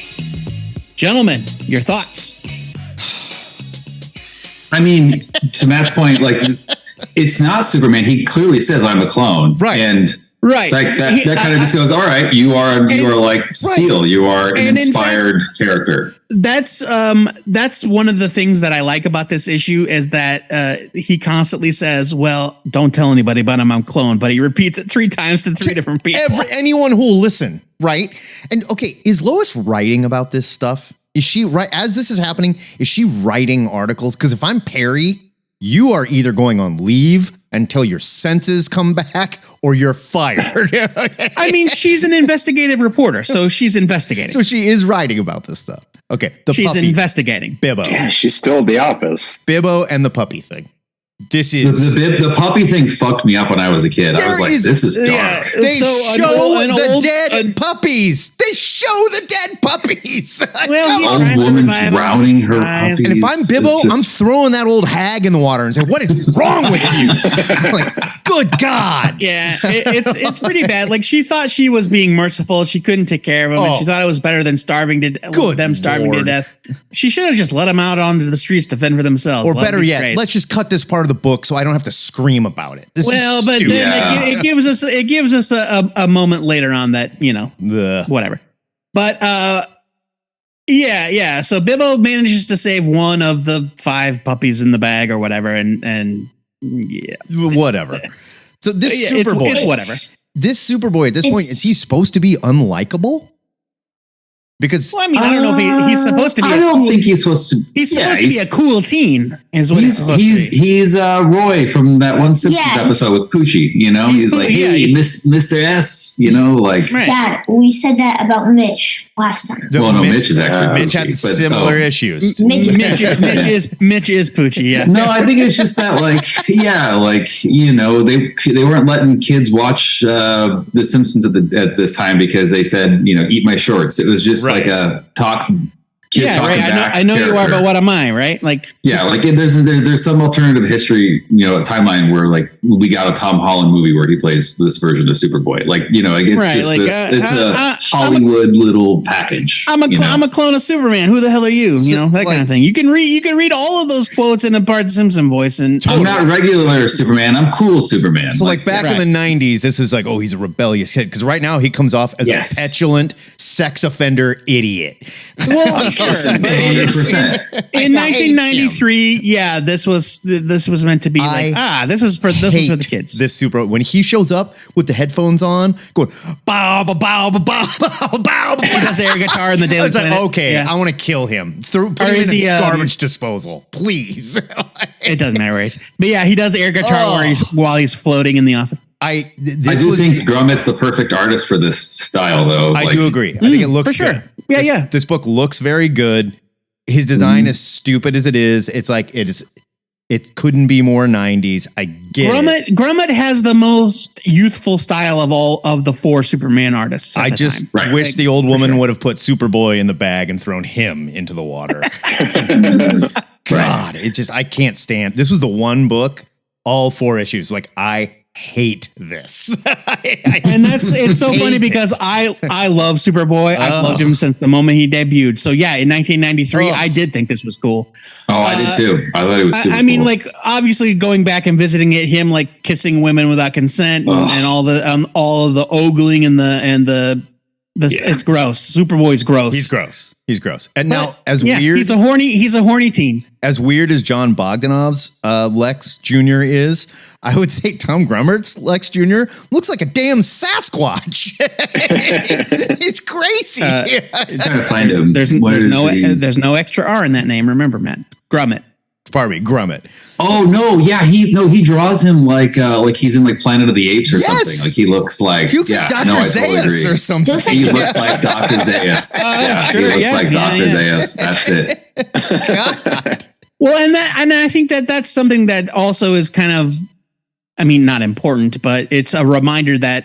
Gentlemen, your thoughts? I mean, to Matt's point, like, it's not Superman. He clearly says, "I'm a clone," right? And right, that kind of just goes, "All right, you are like Steel. You are an inspired character." That's one of the things that I like about this issue is that he constantly says, "Well, don't tell anybody about him. I'm cloned," but he repeats it 3 times to 3 different people. Anyone who will listen, right? And okay, is Lois writing about this stuff? Is she right as this is happening? Is she writing articles? Because if I'm Perry, you are either going on leave until your senses come back or you're fired. I mean, she's an investigative reporter, so she's investigating. So she is writing about this stuff. Okay. She's investigating. Bibbo. Yeah, she's still at the office. Bibbo and the puppy thing. This is the puppy thing fucked me up when I was a kid. I was like, this is dark. Yeah, they show the dead puppies. They show the dead puppies. Well, old woman drowning her puppies. And if I'm Bibbo, I'm throwing that old hag in the water and saying, "What is wrong with you?" I'm like, good God. Yeah, it's pretty bad. Like, she thought she was being merciful. She couldn't take care of him, and she thought it was better than starving to death. She should have just let them out onto the streets to fend for themselves. Or better yet, let's just cut this part of the book so I don't have to scream about it. But then it gives us a moment later on that, whatever. But yeah. So Bibbo manages to save one of the 5 puppies in the bag or whatever, and yeah, whatever. So this Superboy, it's whatever. This Superboy at this point, is he supposed to be unlikable? Because I don't know if he's supposed to be. I don't think he's supposed to. He's supposed to be a cool teen. Is what he's Roy from that one Simpsons episode with Poochie. He's like, hey, Mr. S. Dad, we said that about Mitch last time. Well, no, Mitch is actually Mitch had similar issues. Mitch is Poochie. Yeah. No, I think it's just that, they weren't letting kids watch The Simpsons at this time because they said, eat my shorts. It was just like a kid talking back. I know you are, but what am I? Right? There's some alternative history, timeline where we got a Tom Holland movie where he plays this version of Superboy. It's a Hollywood little package. I'm a clone of Superman. Who the hell are you? That kind of thing. You can read all of those quotes in a Bart Simpson voice. And I'm not regular Superman. I'm cool Superman. So back in the 90s, this is he's a rebellious kid because right now he comes off as a petulant sex offender idiot. Well, sure. 100%. In 1993, this was meant to be this was for the kids. This when he shows up with the headphones on, going bow bow bow bow bow bow. He does air guitar in the Daily Planet. I want to kill him. Put him in a garbage disposal, please. It doesn't matter where he's. But yeah, he does air guitar while he's floating in the office. I think Grummet's the perfect artist for this style, though. I do agree. I think it looks for sure. Good. Yeah, This book looks very good. His design, as stupid as it is, it couldn't be more 90s. I get it. Grummet has the most youthful style of all of the 4 Superman artists. I just wish the old woman would have put Superboy in the bag and thrown him into the water. God, I can't stand. This was the one book, all 4 issues. I hate this. And it's so funny because I love Superboy. I've loved him since the moment he debuted. So yeah, in 1993, I did think this was cool. Oh, I did too. I thought it was super cool. Obviously going back and visiting it, him kissing women without consent and all of the ogling and the it's gross. Superboy's gross. He's gross. And now, weird, he's a horny teen. As weird as John Bogdanov's Lex Jr. is, I would say Tom Grummert's Lex Jr. looks like a damn Sasquatch. It's crazy. Trying to find him. There's no extra R in that name. Remember, Matt. Grummet. Pardon me, Grummet. Oh no, yeah, he draws him like he's in Planet of the Apes or something. He looks like Dr. Zaius or something. He looks like Dr. Zaius. He looks like Dr. Zaius. That's it. God. Well, and I think that's something that also is kind of, not important, but it's a reminder that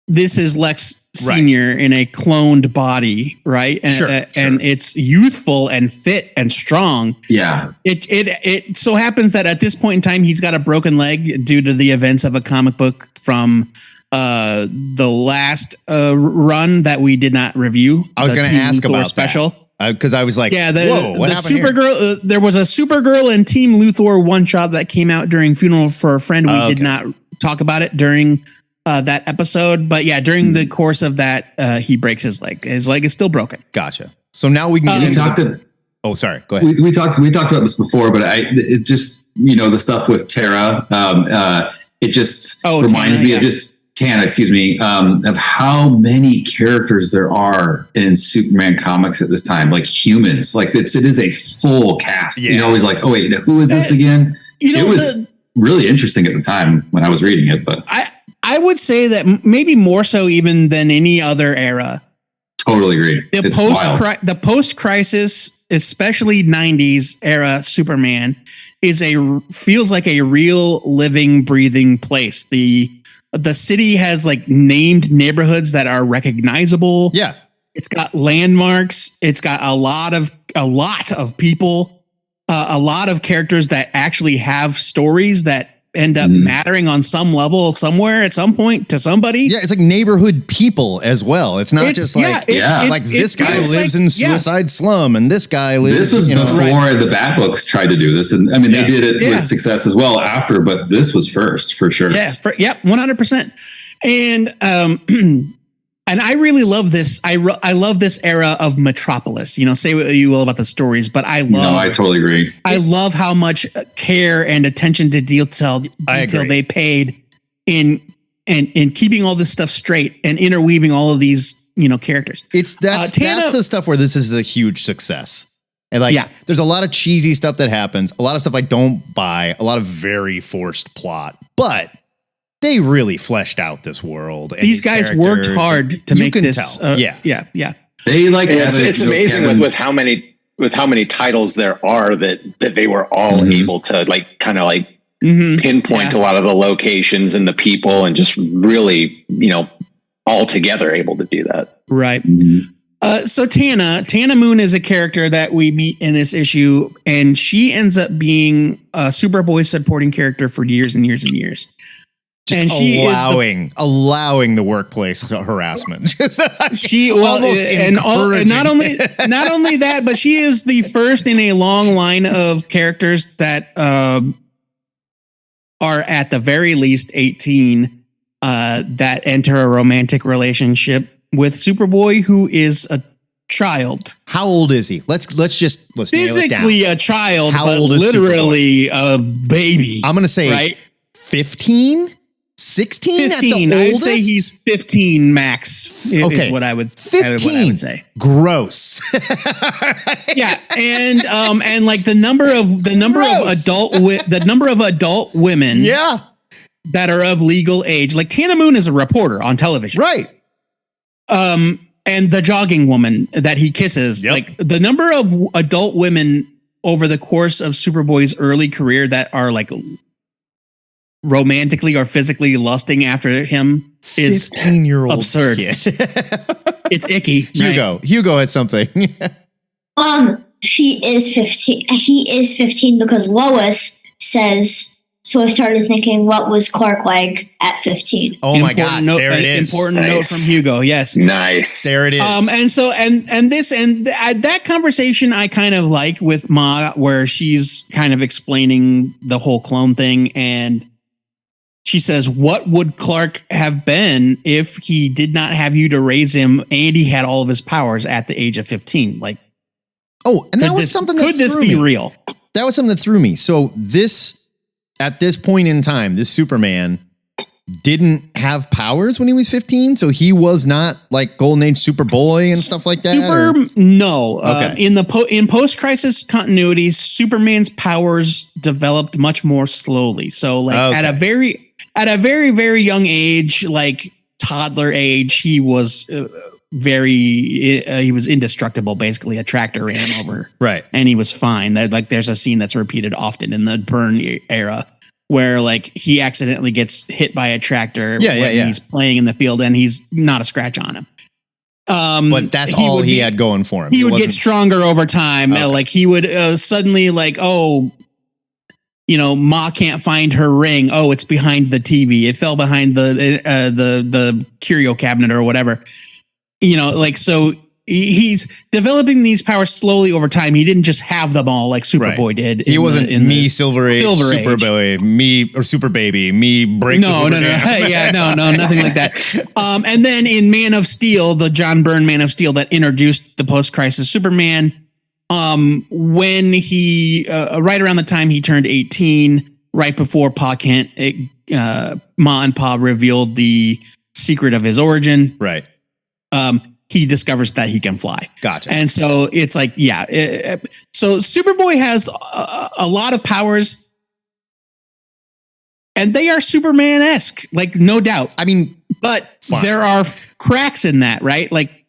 this is Lex Senior in a cloned body, right? And, and it's youthful and fit and strong. Yeah. It so happens that at this point in time, he's got a broken leg due to the events of a comic book from the last run that we did not review. I was going to ask about special. Because I was like, yeah, whoa, what happened Supergirl. There was a Supergirl and Team Luthor one shot that came out during Funeral for a Friend. We did not talk about it during that episode, but yeah, during the course of that, he breaks his leg. His leg is still broken. Gotcha. So now we can get into oh, sorry. Go ahead. We talked about this before, but it just, the stuff with Tara, it just reminds me of just Tana, excuse me, of how many characters there are in Superman comics at this time, like humans. Like it is a full cast. Yeah. You're always like, oh wait, who is this again? It was really interesting at the time when I was reading it, but I would say that maybe more so even than any other era. Totally agree. The post-crisis, especially 90s era Superman, feels like a real living, breathing place. The city has like named neighborhoods that are recognizable. Yeah. It's got landmarks. It's got a lot of people, a lot of characters that actually have stories that end up mattering on some level somewhere at some point to somebody. Yeah, it's like neighborhood people as well. It's not just like this guy lives in Suicide Slum and this guy lives. This was before the Bat books tried to do this, and I mean they did it with success as well after, but this was first for sure. Yeah, 100%. And I really love this. I love this era of Metropolis. Say what you will about the stories, but I totally agree. I love how much care and attention to detail they paid in keeping all this stuff straight and interweaving all of these characters. That's the stuff where this is a huge success. And there's a lot of cheesy stuff that happens, a lot of stuff I don't buy, a lot of very forced plot, but they really fleshed out this world. And these guys worked hard to make this. Yeah. They it's amazing with how many titles there are that they were all able to pinpoint a lot of the locations and the people and just really, all together able to do that. Right. So Tana Moon is a character that we meet in this issue, and she ends up being a Superboy supporting character for years and years and years. Just and she allowing the workplace harassment. Not only that, but she is the first in a long line of characters that are at the very least 18 that enter a romantic relationship with Superboy, who is a child. How old is he? Let's physically a child, How but old is literally a baby. I'm going to say 15. 16 15. At the I would oldest? say he's 15 max is what I would 15. Say. Gross. Yeah, and like the number of adult women that are of legal age. Like Tana Moon is a reporter on television. Right. And the jogging woman that he kisses, like the number of adult women over the course of Superboy's early career that are like romantically or physically lusting after him is 15-year-old absurd. It's icky. Hugo has something. She is 15. He is 15 because Lois says. So I started thinking, what was Clark like at 15? Oh my God! There it is. Important note from Hugo. Yes, nice. There it is. That conversation I kind of like with Ma, where she's kind of explaining the whole clone thing, and she says, "What would Clark have been if he did not have you to raise him, and he had all of his powers at the age of 15?" Like, and that was something. Could this be real? That was something that threw me. So at this point in time, this Superman didn't have powers when he was 15, so he was not like Golden Age Superboy and stuff like that. No. Okay. In post-crisis continuity, Superman's powers developed much more slowly. So, like at a very very young age, like toddler age, he was he was indestructible. Basically, a tractor ran him over, right, and he was fine. There's a scene that's repeated often in the Byrne era. where like he accidentally gets hit by a tractor when he's playing in the field and he's not a scratch on him. But that's all he had going for him. He would get stronger over time. Okay. Like he would suddenly like, Ma can't find her ring. Oh, it's behind the TV. It fell behind the curio cabinet or whatever. So he's developing these powers slowly over time. He didn't just have them all like Superboy did. He wasn't Silver Age, Superboy, me or Super Baby, me break. No, nothing like that. And then in Man of Steel, the John Byrne Man of Steel that introduced the post-crisis Superman, when he right around the time he turned 18, right before Ma and Pa revealed the secret of his origin, right? He discovers that he can fly. Gotcha. And so it's like, so Superboy has a lot of powers, and they are Superman-esque, like no doubt. I mean, but there are cracks in that, right? Like,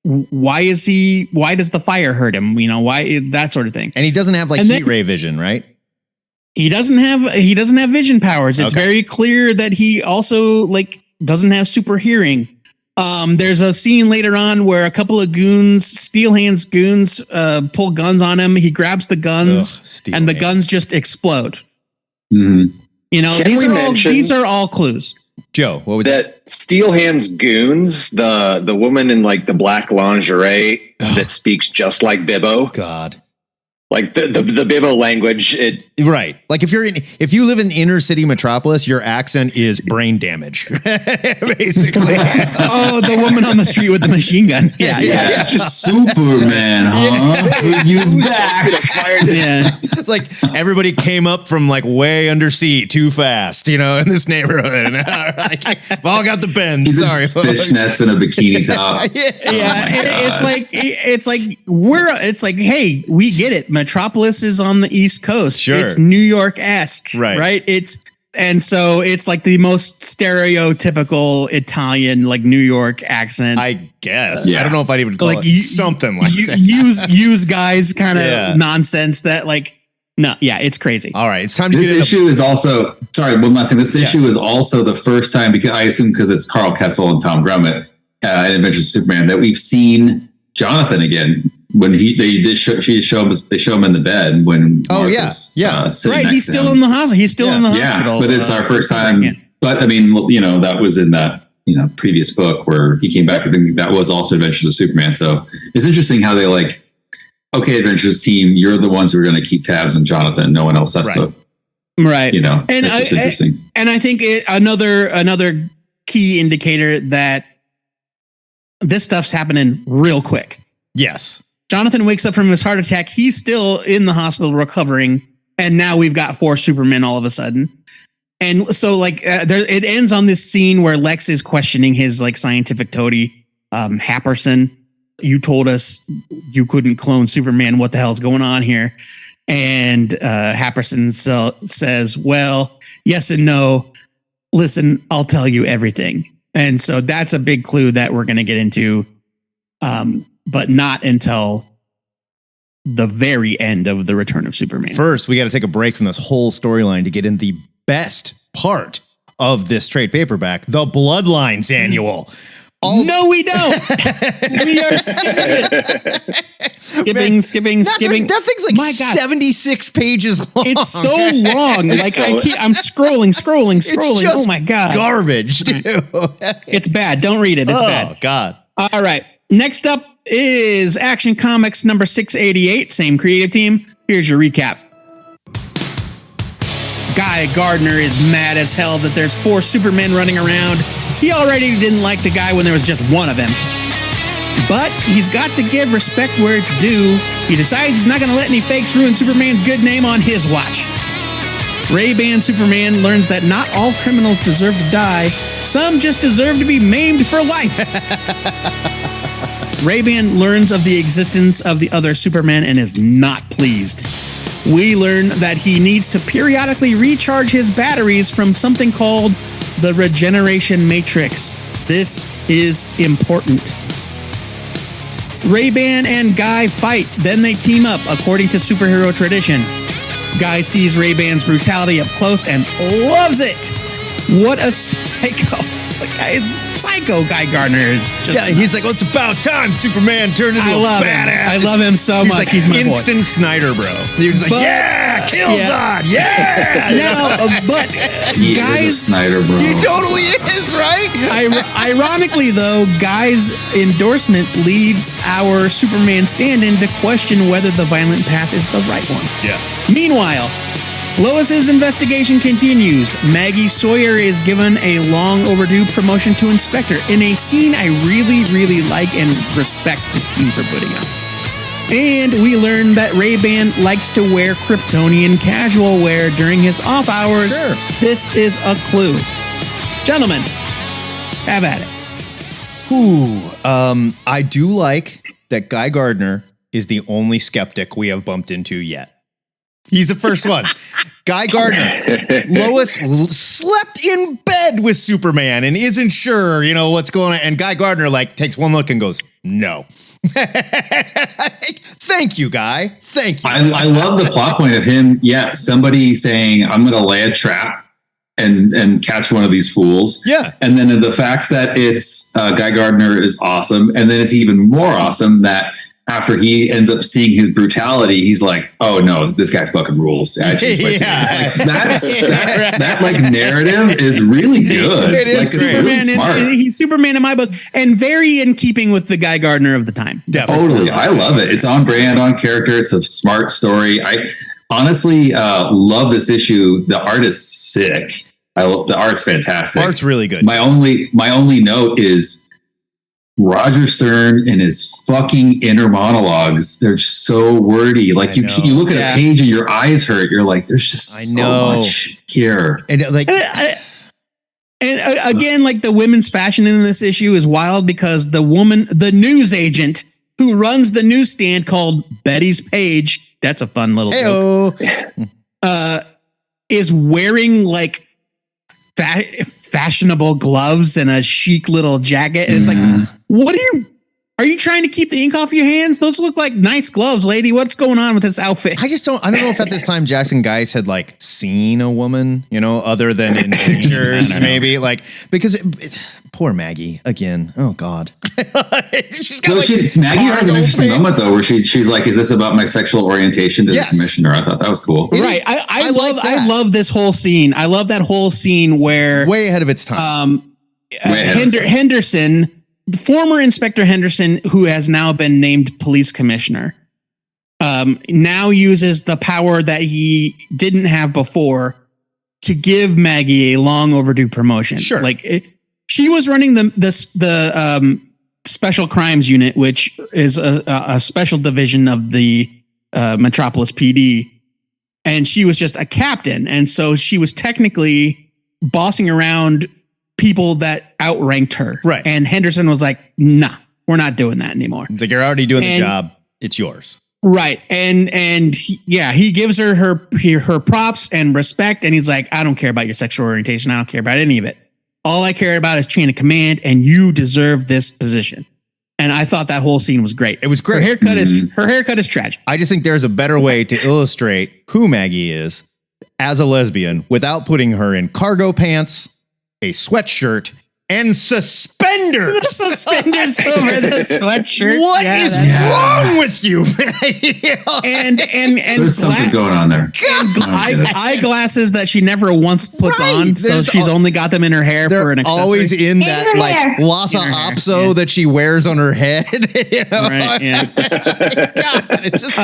why does the fire hurt him? Why that sort of thing. And he doesn't have like heat ray vision, right? He doesn't have vision powers. It's very clear that he also like doesn't have super hearing. There's a scene later on where a couple of Steel Hands goons, pull guns on him. He grabs the guns and the guns just explode. Mm-hmm. These are all clues. Joe, what was that? Steel Hands goons, the woman in like the black lingerie that speaks just like Bibbo. God. Like the Bibbo language, right? Like if you live in inner city metropolis, your accent is brain damage, basically. Oh, the woman on the street with the machine gun. Yeah. It's just Superman, huh? Use back. Yeah, it's like everybody came up from like way under sea too fast, in this neighborhood. Like, all got the bends. He's Sorry, fishnets and a bikini top. It's like, hey, we get it. Metropolis is on the East Coast. Sure. It's New York-esque, right? And so it's like the most stereotypical Italian, like New York accent. I guess. I don't know if I'd even call it something like that. Use guys kind of nonsense that like, no, it's crazy. All right. It's time to this issue is also, sorry, one last thing. This issue is also the first time, because I assume because it's Carl Kessel and Tom Grummett in Adventures of Superman, that we've seen Jonathan again. When they show him in the bed when sitting right, he's still in the hospital. He's still in the hospital. But it's our first time. But I mean, that was in that previous book where he came back. I think that was also Adventures of Superman. So it's interesting how they like, okay, Adventures team, you're the ones who are going to keep tabs on Jonathan. No one else has to. Right. And it's interesting. And I think another key indicator that this stuff's happening real quick. Yes. Jonathan wakes up from his heart attack. He's still in the hospital recovering. And now we've got 4 Supermen all of a sudden. And so like it ends on this scene where Lex is questioning his like scientific toady, Happerson. You told us you couldn't clone Superman. What the hell's going on here? And Happerson says, well, yes and no. Listen, I'll tell you everything. And so that's a big clue that we're going to get into. But not until the very end of the Return of Superman. First, we got to take a break from this whole storyline to get in the best part of this trade paperback, the Bloodlines Annual. No, we don't. We are skipping it. Skipping. That thing's like 76 pages long. It's so long. Like I'm scrolling. It's just oh my God. Garbage, dude. It's bad. Don't read it. It's bad. Oh God. All right. Next up is Action Comics number 688. Same creative team. Here's your recap. Guy Gardner is mad as hell that there's 4 Supermen running around. He already didn't like the guy when there was just one of him. But he's got to give respect where it's due. He decides he's not going to let any fakes ruin Superman's good name on his watch. Ray-Ban Superman learns that not all criminals deserve to die. Some just deserve to be maimed for life. Ray-Ban learns of the existence of the other Superman and is not pleased. We learn that he needs to periodically recharge his batteries from something called the Regeneration Matrix. This is important. Ray-Ban and Guy fight, then they team up according to superhero tradition. Guy sees Ray-Ban's brutality up close and loves it. What a psycho. The guy is psycho. Guy Gardner is just he's like, well, it's about time Superman turned into a badass. I love him so much. Like he's my instant boy. Snyder, bro. He was like, Killzone, but He guys, is a Snyder, bro. he totally is, right? Ironically, though, Guy's endorsement leads our Superman stand-in to question whether the violent path is the right one. Yeah. Meanwhile, Lois's investigation continues. Maggie Sawyer is given a long overdue promotion to inspector in a scene I really, really like and respect the team for putting up. And we learn that Ray-Ban likes to wear Kryptonian casual wear during his off hours. Sure. This is a clue. Gentlemen, have at it. I do like that Guy Gardner is the only skeptic we have bumped into yet. He's the first one. Guy Gardner. Lois slept in bed with Superman and isn't sure, what's going on. And Guy Gardner takes one look and goes, no. Thank you, Guy. Thank you. I love the plot point of him. Yeah. Somebody saying, I'm going to lay a trap and catch one of these fools. Yeah. And then the fact that it's Guy Gardner is awesome. And then it's even more awesome that after he ends up seeing his brutality, he's like, "Oh no, this guy fucking rules." I changed my opinion. That narrative is really good. It is it's really smart. He's Superman in my book, and very in keeping with the Guy Gardner of the time. Definitely. Totally, I love it. It's on brand, on character. It's a smart story. I honestly love this issue. The art is sick. The art's fantastic. Art's really good. My only note is Roger Stern and his fucking inner monologues. They're so wordy. Like you look at a page and your eyes hurt. You're like, there's just so much here. And again, the women's fashion in this issue is wild because the news agent who runs the newsstand called Betty's Page, that's a fun little joke, is wearing fashionable gloves and a chic little jacket. And it's like, are you trying to keep the ink off your hands? Those look like nice gloves, lady. What's going on with this outfit? I don't know if at this time Jackson Guice had seen a woman, other than in pictures, maybe because poor Maggie again. Oh God. She's got Maggie has an interesting moment though, where she's like, "Is this about my sexual orientation to the commissioner?" I thought that was cool. Right. I love this whole scene. I love that whole scene where way ahead of its time. Henderson, former Inspector Henderson, who has now been named police commissioner, now uses the power that he didn't have before to give Maggie a long overdue promotion. Sure. She was running the special crimes unit, which is a special division of the Metropolis PD. And she was just a captain. And so she was technically bossing around people that outranked her. Right. And Henderson was like, nah, we're not doing that anymore. It's you're already doing the job. It's yours. Right. And he gives her props and respect. And he's like, I don't care about your sexual orientation. I don't care about any of it. All I care about is chain of command, and you deserve this position. And I thought that whole scene was great. It was great. Her haircut is tragic. I just think there's a better way to illustrate who Maggie is as a lesbian without putting her in cargo pants, a sweatshirt, and suspenders. The suspenders over the sweatshirt. What is wrong with you? and there's something going on there. Eyeglasses that she never once puts on, so she's only got them in her hair for an accessory. Always in that Lhasa Apso that she wears on her head. Right? Yeah. God, it's just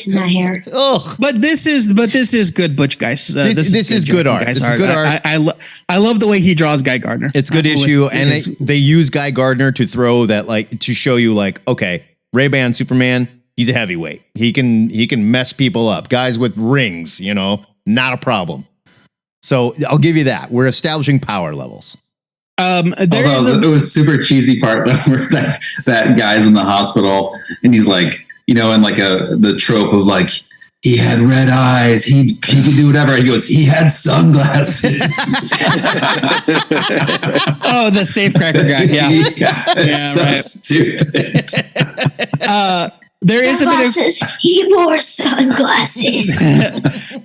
in that hair. Ugh. But this is good, Butch guys. This is good art. This is good art. I love the way he draws Guy Gardner. It's good issue, and they use Guy Gardner to throw that to show you okay, Ray-Ban Superman, he's a heavyweight. He can mess people up. Guys with rings, not a problem. So I'll give you that. We're establishing power levels. Although it was super cheesy part where that guy's in the hospital and he's like, in the trope of he had red eyes. He could do whatever. He goes, he had sunglasses. Oh, the safecracker guy. Yeah. It's so stupid. There is a bit of he wore sunglasses.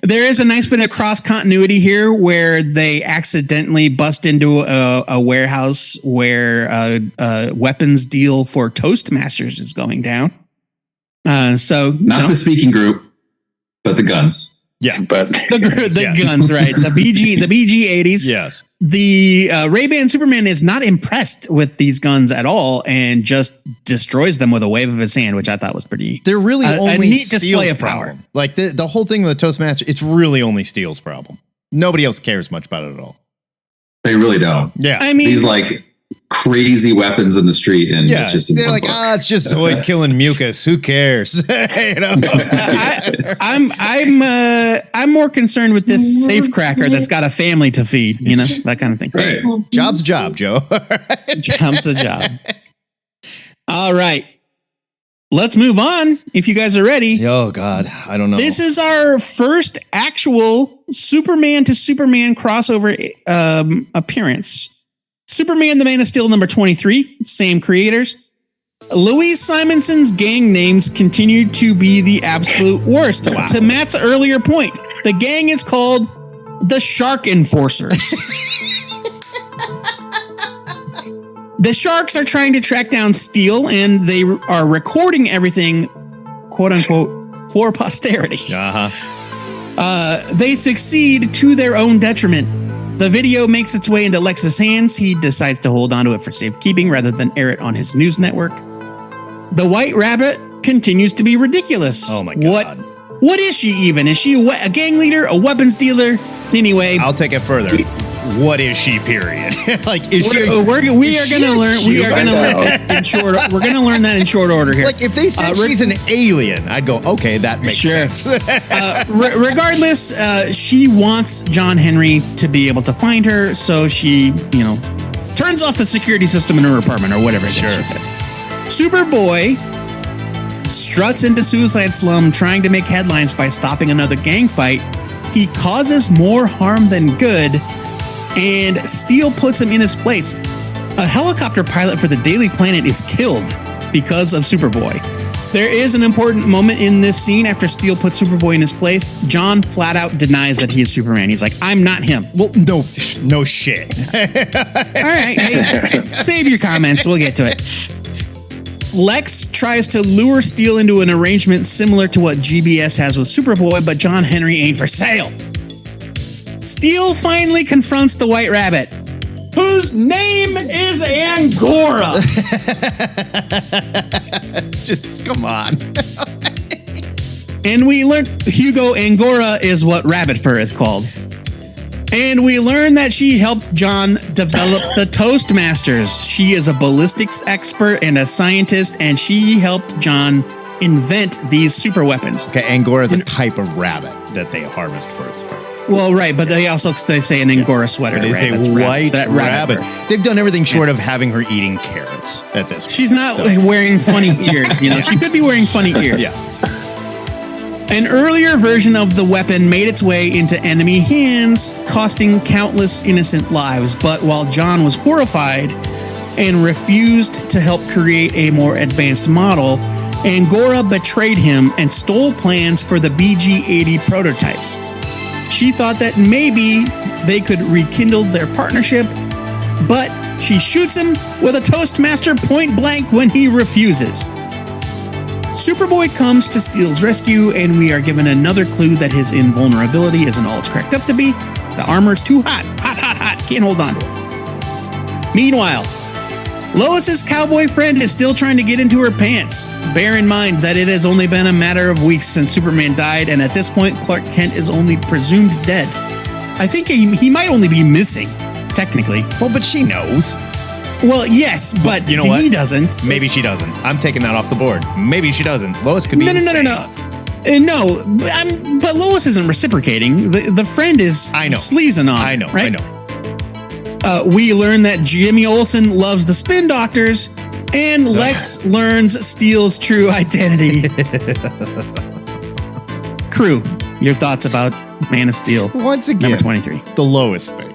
There is a nice bit of cross continuity here where they accidentally bust into a warehouse where a weapons deal for Toastmasters is going down. So not the speaking group, but the guns. Yeah, but the guns, right? The BG-80s. Yes. The Ray-Ban Superman is not impressed with these guns at all and just destroys them with a wave of his hand, which I thought was pretty. They're really only a neat Steel's display of problem. power. Like the whole thing with the Toastmaster, it's really only Steel's problem. Nobody else cares much about it at all. They really don't. Yeah, I mean, these like crazy weapons in the street, and it's just in they're one like, book. it's just Zoid killing mucus. Who cares? You know? I'm more concerned with this safecracker that's got a family to feed, you know, that kind of thing. Right. Job's a job, Joe. Job's a job. All right. Let's move on if you guys are ready. Oh, God. I don't know. This is our first actual Superman to Superman crossover appearance. Superman, the Man of Steel, number 23, same creators. Louise Simonson's gang names continue to be the absolute worst. Wow. To Matt's earlier point, the gang is called the Shark Enforcers. The Sharks are trying to track down Steel, and they are recording everything, quote unquote, for posterity. They succeed to their own detriment. The video makes its way into Lex's hands. He decides to hold onto it for safekeeping rather than air it on his news network. The White Rabbit continues to be ridiculous. Oh my God. What is she even? Is she a gang leader, a weapons dealer? Anyway, I'll take it further. What is she? Period. Like, is she? We're going to learn. We are going to learn in short. We're going to learn that in short order here. Like, if they said she's an alien, I'd go, okay, that makes sense. Regardless, she wants John Henry to be able to find her, so she, turns off the security system in her apartment or whatever it is she says. Superboy struts into Suicide Slum trying to make headlines by stopping another gang fight. He causes more harm than good, and Steel puts him in his place. A helicopter pilot for the Daily Planet is killed because of Superboy. There is an important moment in this scene after Steel puts Superboy in his place. John flat out denies that he is Superman. He's like, I'm not him. Well, no shit. All right, hey, save your comments. We'll get to it. Lex tries to lure Steel into an arrangement similar to what GBS has with Superboy, but John Henry ain't for sale. Steel finally confronts the White Rabbit, whose name is Angora. Just come on. And we learned Hugo Angora is what rabbit fur is called. And we learn that she helped John develop the Toastmasters. She is a ballistics expert and a scientist, and she helped John invent these super weapons. Okay, Angora is a type of rabbit that they harvest for its fur. Well, right, but they say an Angora sweater. It is right? a That's white rabbit. fur. They've done everything short of having her eating carrots at this point. She's not wearing funny ears, She could be wearing funny ears. Yeah. An earlier version of the weapon made its way into enemy hands, costing countless innocent lives. But while John was horrified and refused to help create a more advanced model, Angora betrayed him and stole plans for the BG-80 prototypes. She thought that maybe they could rekindle their partnership, but she shoots him with a Toastmaster point blank when he refuses. Superboy comes to Steel's rescue, and we are given another clue that his invulnerability isn't all it's cracked up to be. The armor's too hot. Hot. Can't hold on to it. Meanwhile, Lois's cowboy friend is still trying to get into her pants. Bear in mind that it has only been a matter of weeks since Superman died, and at this point, Clark Kent is only presumed dead. I think he might only be missing, technically. Well, but she knows. Well, yes, but you know what? He doesn't. Maybe she doesn't. I'm taking that off the board. Maybe she doesn't. Lois could be insane. No, but Lois isn't reciprocating. The friend is sleazing on. I know. We learn that Jimmy Olsen loves the Spin Doctors, and Lex learns Steel's true identity. Crew, your thoughts about Man of Steel? Once again, number 23. The Lois thing.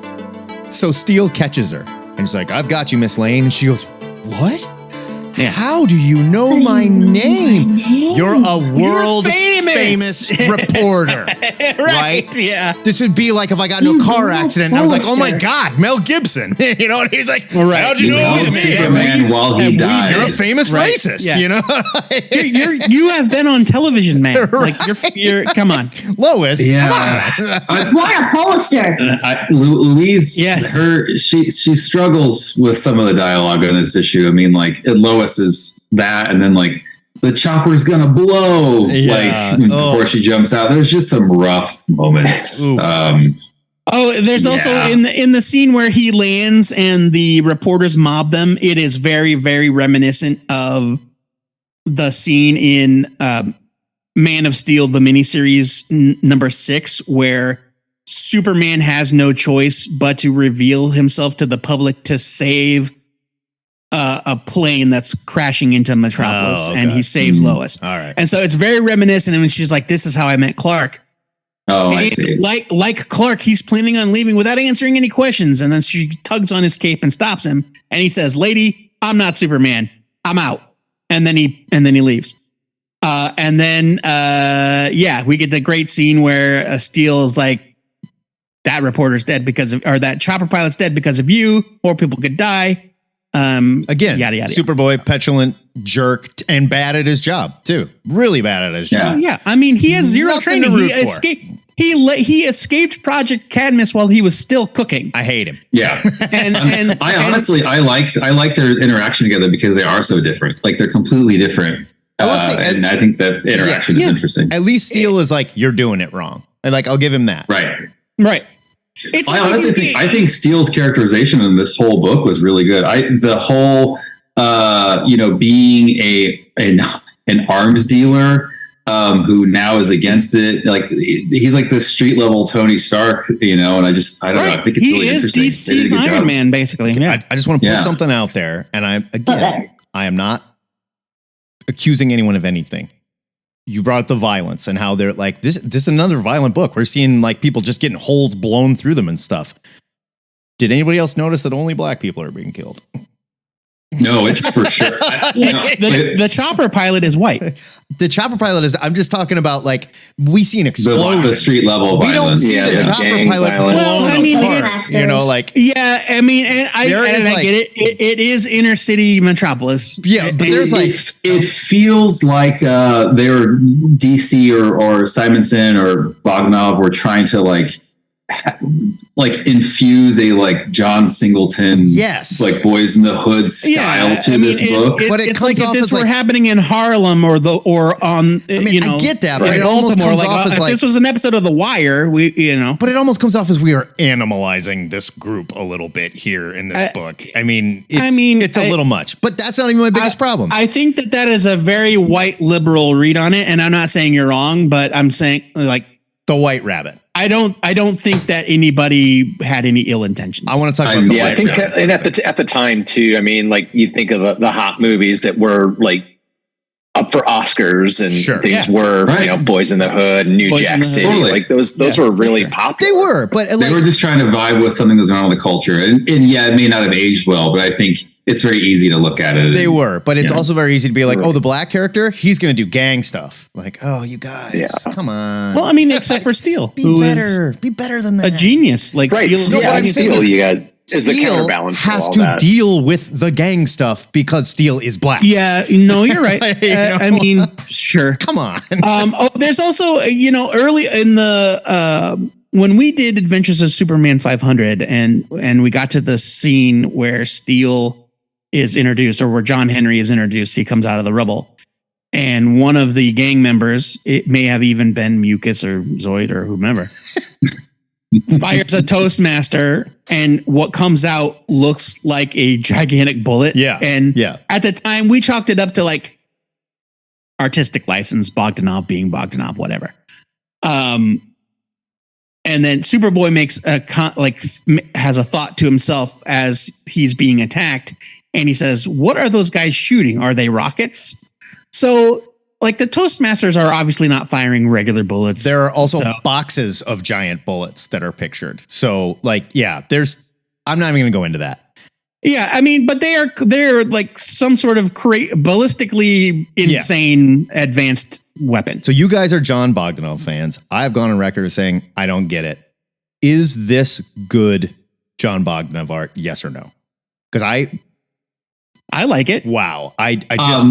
So Steel catches her, and he's like, "I've got you, Miss Lane." And she goes, "What? How do you know my name? You're a world famous reporter, right? Yeah. This would be like if I got into a car accident and I was like, oh my God, Mel Gibson. You know, and he's like, how'd you know me? Superman while he died. You're a famous racist, you know? you have been on television, man. Like you're come on. Lois. Yeah. What a poster. Louise, Yes. she struggles with some of the dialogue on this issue. I mean, like Lois is that, and then like the chopper's gonna blow, before she jumps out. There's just some rough moments. There's also in the scene where he lands and the reporters mob them. It is very, very reminiscent of the scene in Man of Steel, the miniseries number 6, where Superman has no choice but to reveal himself to the public to save a plane that's crashing into Metropolis, and he saves Lois. All right. And so it's very reminiscent. And she's like, this is how I met Clark. Oh, I see. Like Clark, he's planning on leaving without answering any questions. And then she tugs on his cape and stops him. And he says, lady, I'm not Superman. I'm out. And then he leaves. And then we get the great scene where Steel is like, that reporter's dead or that chopper pilot's dead because of you. More people could die. Again, yada, yada, Superboy, petulant, jerk, and bad at his job too. Really bad at his job. Yeah, I mean, he has zero Nothing training. to root He for. escaped. He escaped Project Cadmus while he was still cooking. I hate him. Yeah. And I like their interaction together because they are so different. Like they're completely different. And I think that interaction is interesting. At least Steel is like, you're doing it wrong. And like, I'll give him that. Right. I honestly think Steele's characterization in this whole book was really good. The whole being an arms dealer who now is against it. Like he's like the street level Tony Stark, and I don't know. I think it's really interesting. He is DC's Iron Man, basically. Yeah. I just want to put something out there, and I am not accusing anyone of anything. You brought up the violence and how they're like, this is another violent book. We're seeing like people just getting holes blown through them and stuff. Did anybody else notice that only black people are being killed? No, it's for sure. The chopper pilot is white. The chopper pilot is, I'm just talking about like, we see an explosion. The street level we violence. We don't see the chopper pilot blown apart, Yeah, I mean, and I get it. It is inner city Metropolis. Yeah, but there's it feels like they were DC or Simonson or Bogdanov were trying to like infuse a like John Singleton, like Boys in the Hood style to this book. But it's like if this were happening in Harlem or on, I get that, but it almost comes off as if this was an episode of The Wire, But it almost comes off as we are animalizing this group a little bit here in this book. It's a little much, but that's not even my biggest problem. I think that is a very white liberal read on it, and I'm not saying you're wrong, but I'm saying like the White Rabbit. I don't think that anybody had any ill intentions. I want to talk about the White Rabbit. And at the time too, I mean, like you think of the hot movies that were like up for Oscars and things were, Boys in the Hood, New Jack City, like those were really popular. They were, but they were just trying to vibe with something that was around the culture, and it may not have aged well, but I think it's very easy to look at it. They were, but it's also very easy to be like, oh, the black character, he's going to do gang stuff. Like, oh, you guys, come on. Well, I mean, except for Steel, be better than that. A genius, like Steel, you got is the Steel counterbalance. Has to deal with the gang stuff because Steel is black. Yeah, no, you're right. I mean, sure. Come on. There's also, early in the when we did Adventures of Superman 500, and we got to the scene where Steel is introduced, or where John Henry is introduced. He comes out of the rubble, and one of the gang members, it may have even been Mucus or Zoid or whomever, fires a Toastmaster, and what comes out looks like a gigantic bullet. And at the time we chalked it up to like artistic license, Bogdanov being Bogdanov, whatever. And then Superboy makes has a thought to himself as he's being attacked. And he says, what are those guys shooting? Are they rockets? So like the Toastmasters are obviously not firing regular bullets. There are also boxes of giant bullets that are pictured. So like, I'm not even going to go into that. Yeah, I mean, but they're like some sort of ballistically insane advanced weapon. So you guys are John Bogdanove fans. I've gone on record as saying I don't get it. Is this good John Bogdanove art? Yes or no? Because I like it. Wow. I just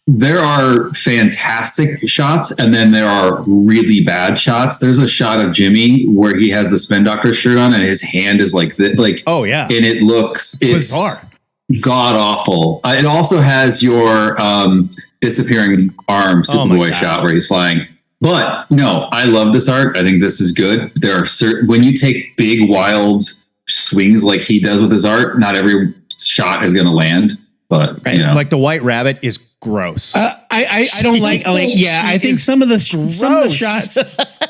there are fantastic shots, and then there are really bad shots. There's a shot of Jimmy where he has the Spin Doctor shirt on, and his hand is like this, oh yeah, and it's bizarre, god awful. It also has your disappearing arm Superboy shot where he's flying. But no, I love this art. I think this is good. There are when you take big wild swings like he does with his art, not every shot is going to land. But like the White Rabbit is gross. I don't like I think some of the shots.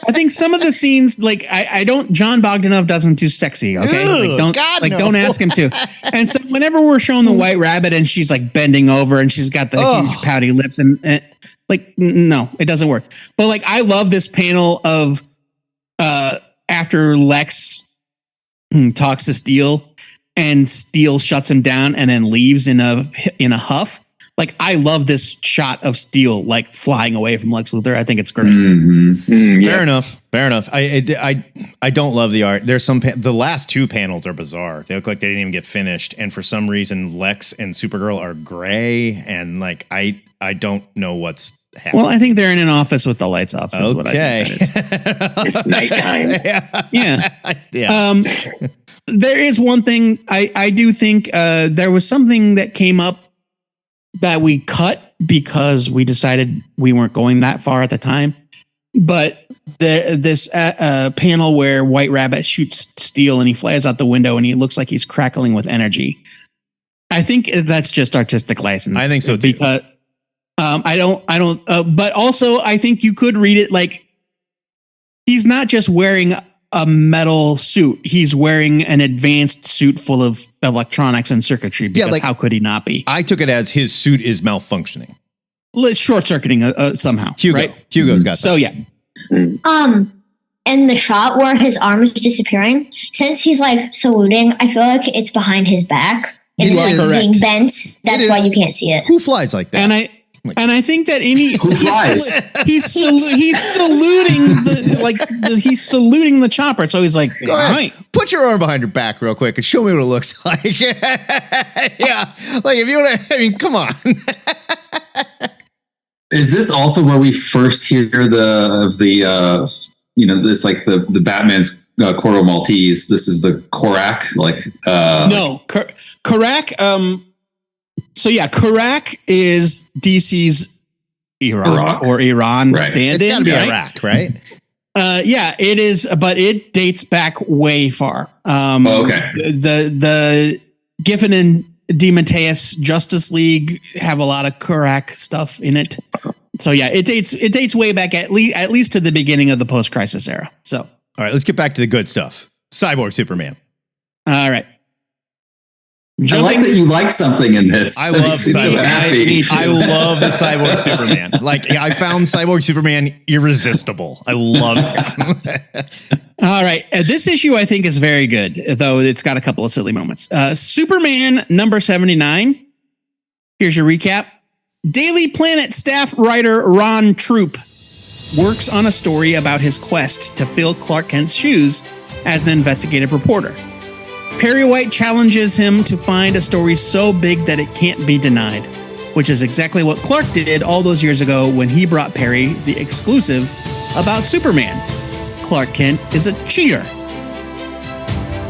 I think some of the scenes I don't. John Bogdanove doesn't do sexy. Okay, don't ask him to. And so whenever we're showing the White Rabbit and she's like bending over and she's got the huge pouty lips and no, it doesn't work. But I love this panel of after Lex talks to Steel. And Steel shuts him down and then leaves in a huff. I love this shot of Steel flying away from Lex Luthor. I think it's great. Fair enough. I don't love the art. There's the last two panels are bizarre. They look like they didn't even get finished. And for some reason, Lex and Supergirl are gray. And I don't know what's happening. Well, I think they're in an office with the lights off. Is what I think it's nighttime. Yeah. There is one thing I do think there was something that came up that we cut because we decided we weren't going that far at the time. But this panel where White Rabbit shoots Steel and he flies out the window and he looks like he's crackling with energy. I think that's just artistic license. I think so too. Because I don't. But also, I think you could read it like he's not just wearing a metal suit. He's wearing an advanced suit full of electronics and circuitry. Because how could he not be? I took it as his suit is malfunctioning. Short circuiting somehow. Hugo's got that. So yeah. And the shot where his arm is disappearing, since he's saluting, I feel like it's behind his back and it's being bent. That's why you can't see it. Who flies like that? And I think that who flies? He's saluting he's saluting the chopper. So he's like, go ahead. Right. Put your arm behind your back real quick and show me what it looks like. Yeah, if you want to, come on. Is this also where we first hear the Batman's Coro Maltese? This is the Korak, no, Korak. So yeah, Korak is DC's Iraq or Iran stand-in. It's gotta be Iraq, right? Yeah, it is, but it dates back way far. Okay. The Giffen and DeMatteis Justice League have a lot of Korak stuff in it. So yeah, it dates way back at least to the beginning of the post-crisis era. So all right, let's get back to the good stuff. Cyborg Superman. All right. I like that you like something in this. I love Cyborg. I love the Cyborg Superman. I found Cyborg Superman irresistible. I love him. All right. This issue I think is very good, though it's got a couple of silly moments. Superman number 79. Here's your recap. Daily Planet staff writer Ron Troop works on a story about his quest to fill Clark Kent's shoes as an investigative reporter. Perry White challenges him to find a story so big that it can't be denied, which is exactly what Clark did all those years ago when he brought Perry the exclusive about Superman. Clark Kent is a cheater.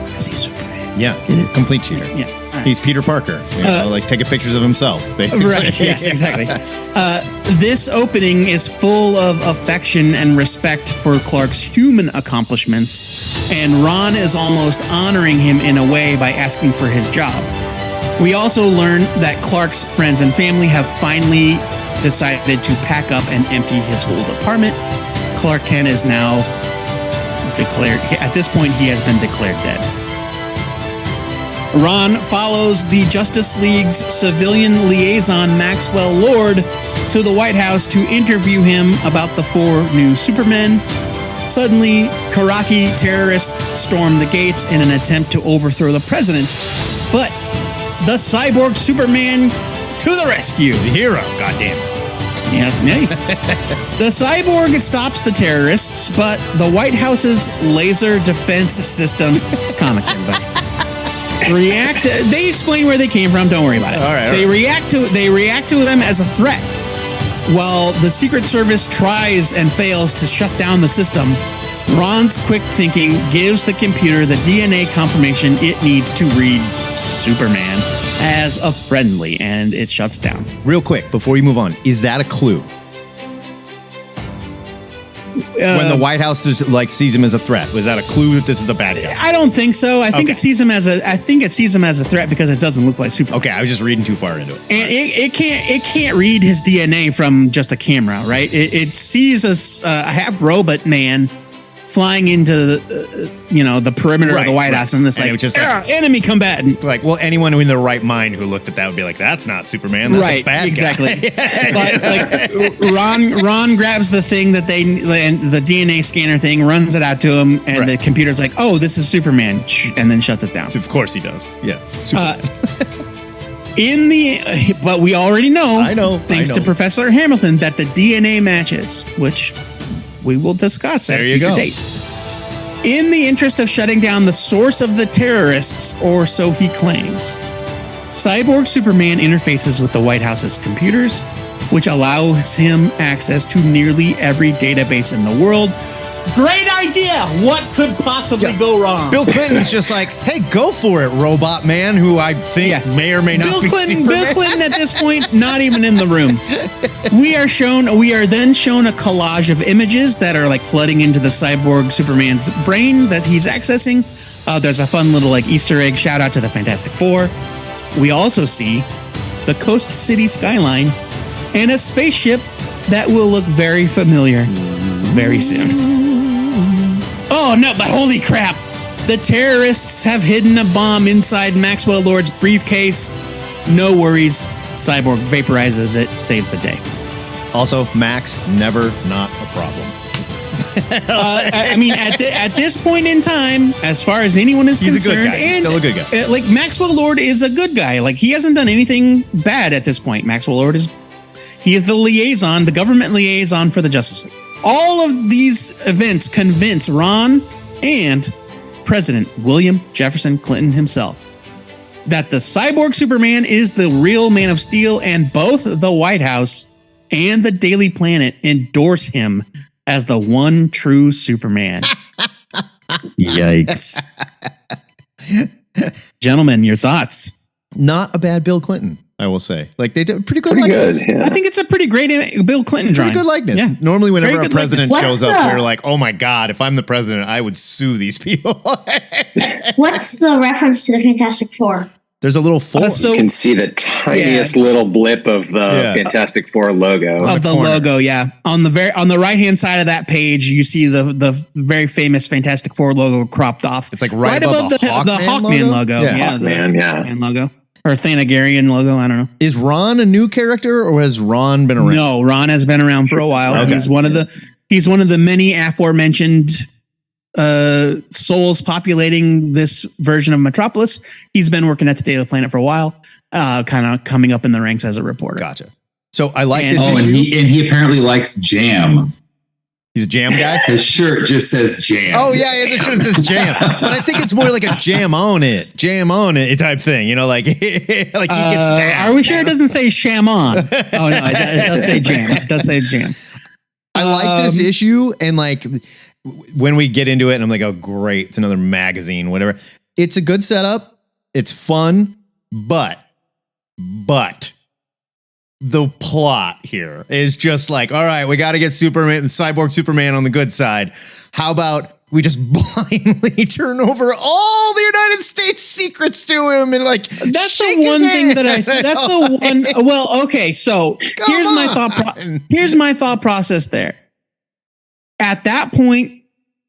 Because he's Superman. Yeah, he's a complete cheater. Yeah. Right. He's Peter Parker. Taking pictures of himself, basically. Right, yes, exactly. This opening is full of affection and respect for Clark's human accomplishments, and Ron is almost honoring him in a way by asking for his job. We also learn that Clark's friends and family have finally decided to pack up and empty his old apartment. Clark Kent is now declared, at this point, he has been declared dead. Ron follows the Justice League's civilian liaison, Maxwell Lord, to the White House to interview him about the 4 new Supermen. Suddenly, Karaki terrorists storm the gates in an attempt to overthrow the president, but the cyborg Superman to the rescue. He's a hero, goddamn. Yeah. The cyborg stops the terrorists, but the White House's laser defense systems, it's comics, everybody, react. They explain where they came from. Don't worry about it. All right. They react to them as a threat. While the Secret Service tries and fails to shut down the system, Ron's quick thinking gives the computer the DNA confirmation it needs to read Superman as a friendly, and it shuts down. Real quick, before you move on, is that a clue? When the White House sees him as a threat, was that a clue that this is a bad guy? I don't think so. I think it sees him as a threat because it doesn't look like Superman. Okay, I was just reading too far into it. And it can't read his DNA from just a camera, right? It sees a half robot man flying into the perimeter of the White House, and it's like, just enemy combatant. Like, well, anyone in their right mind who looked at that would be like, that's not Superman. That's a bad exactly. guy. But like Ron grabs the thing that the DNA scanner thing, runs it out to him, and the computer's like, oh, this is Superman, and then shuts it down. Of course he does. Yeah. Superman. But we already know, thanks to Professor Hamilton, that the DNA matches, which we will discuss at a future date. In the interest of shutting down the source of the terrorists, or so he claims, Cyborg Superman interfaces with the White House's computers, which allows him access to nearly every database in the world. Great idea! What could possibly go wrong? Bill Clinton's just like, hey, go for it, robot man, who I think may or may not be Superman. Bill Clinton at this point, not even in the room. We are then shown a collage of images that are like flooding into the cyborg Superman's brain that he's accessing. There's a fun little like Easter egg shout out to the Fantastic Four. We also see the Coast City skyline and a spaceship that will look very familiar very soon. Oh no, but holy crap! The terrorists have hidden a bomb inside Maxwell Lord's briefcase. No worries. Cyborg vaporizes it, saves the day. Also, Max, never not a problem. I mean, at this point in time, as far as anyone is concerned, a good guy. He's still a good guy. Like Maxwell Lord is a good guy. Like he hasn't done anything bad at this point. Maxwell Lord is the liaison, the government liaison for the Justice League. All of these events convince Ron and President William Jefferson Clinton himself that the cyborg Superman is the real Man of Steel, and both the White House and the Daily Planet endorse him as the one true Superman. Yikes. Gentlemen, your thoughts? Not a bad Bill Clinton, I will say. Like, they did pretty good likeness. Yeah. I think it's a pretty great Bill Clinton drawing. Pretty good likeness. Yeah. Normally, whenever a president shows up, we're like, oh my God, if I'm the president, I would sue these people. What's the reference to the Fantastic Four? There's a little four. You can see the tiniest little blip of the Fantastic Four logo. Of the logo, yeah. On the right-hand side of that page, you see the very famous Fantastic Four logo cropped off. It's like right above the Hawkman logo. Yeah, Hawkman, Hawkman logo. Or Thanagarian logo, I don't know. Is Ron a new character, or has Ron been around? No, Ron has been around for a while. Okay. He's one of the many aforementioned souls populating this version of Metropolis. He's been working at the Daily Planet for a while, kind of coming up in the ranks as a reporter. Gotcha. So I like this. Oh, and he apparently likes jam. He's a jam guy? His shirt just says jam. Oh, yeah, his shirt says jam. But I think it's more like a jam on it type thing. You know, like he gets down. Are we sure it doesn't say sham on? Oh, no, it does say jam. It does say jam. I like this issue, and like when we get into it, and I'm like, oh, great, it's another magazine, whatever. It's a good setup. It's fun, but the plot here is just like, all right, we got to get Superman and Cyborg Superman on the good side. How about we just blindly turn over all the United States secrets to him and like that's the one thing that that's the one. Well, okay, so here's my thought process there. At that point,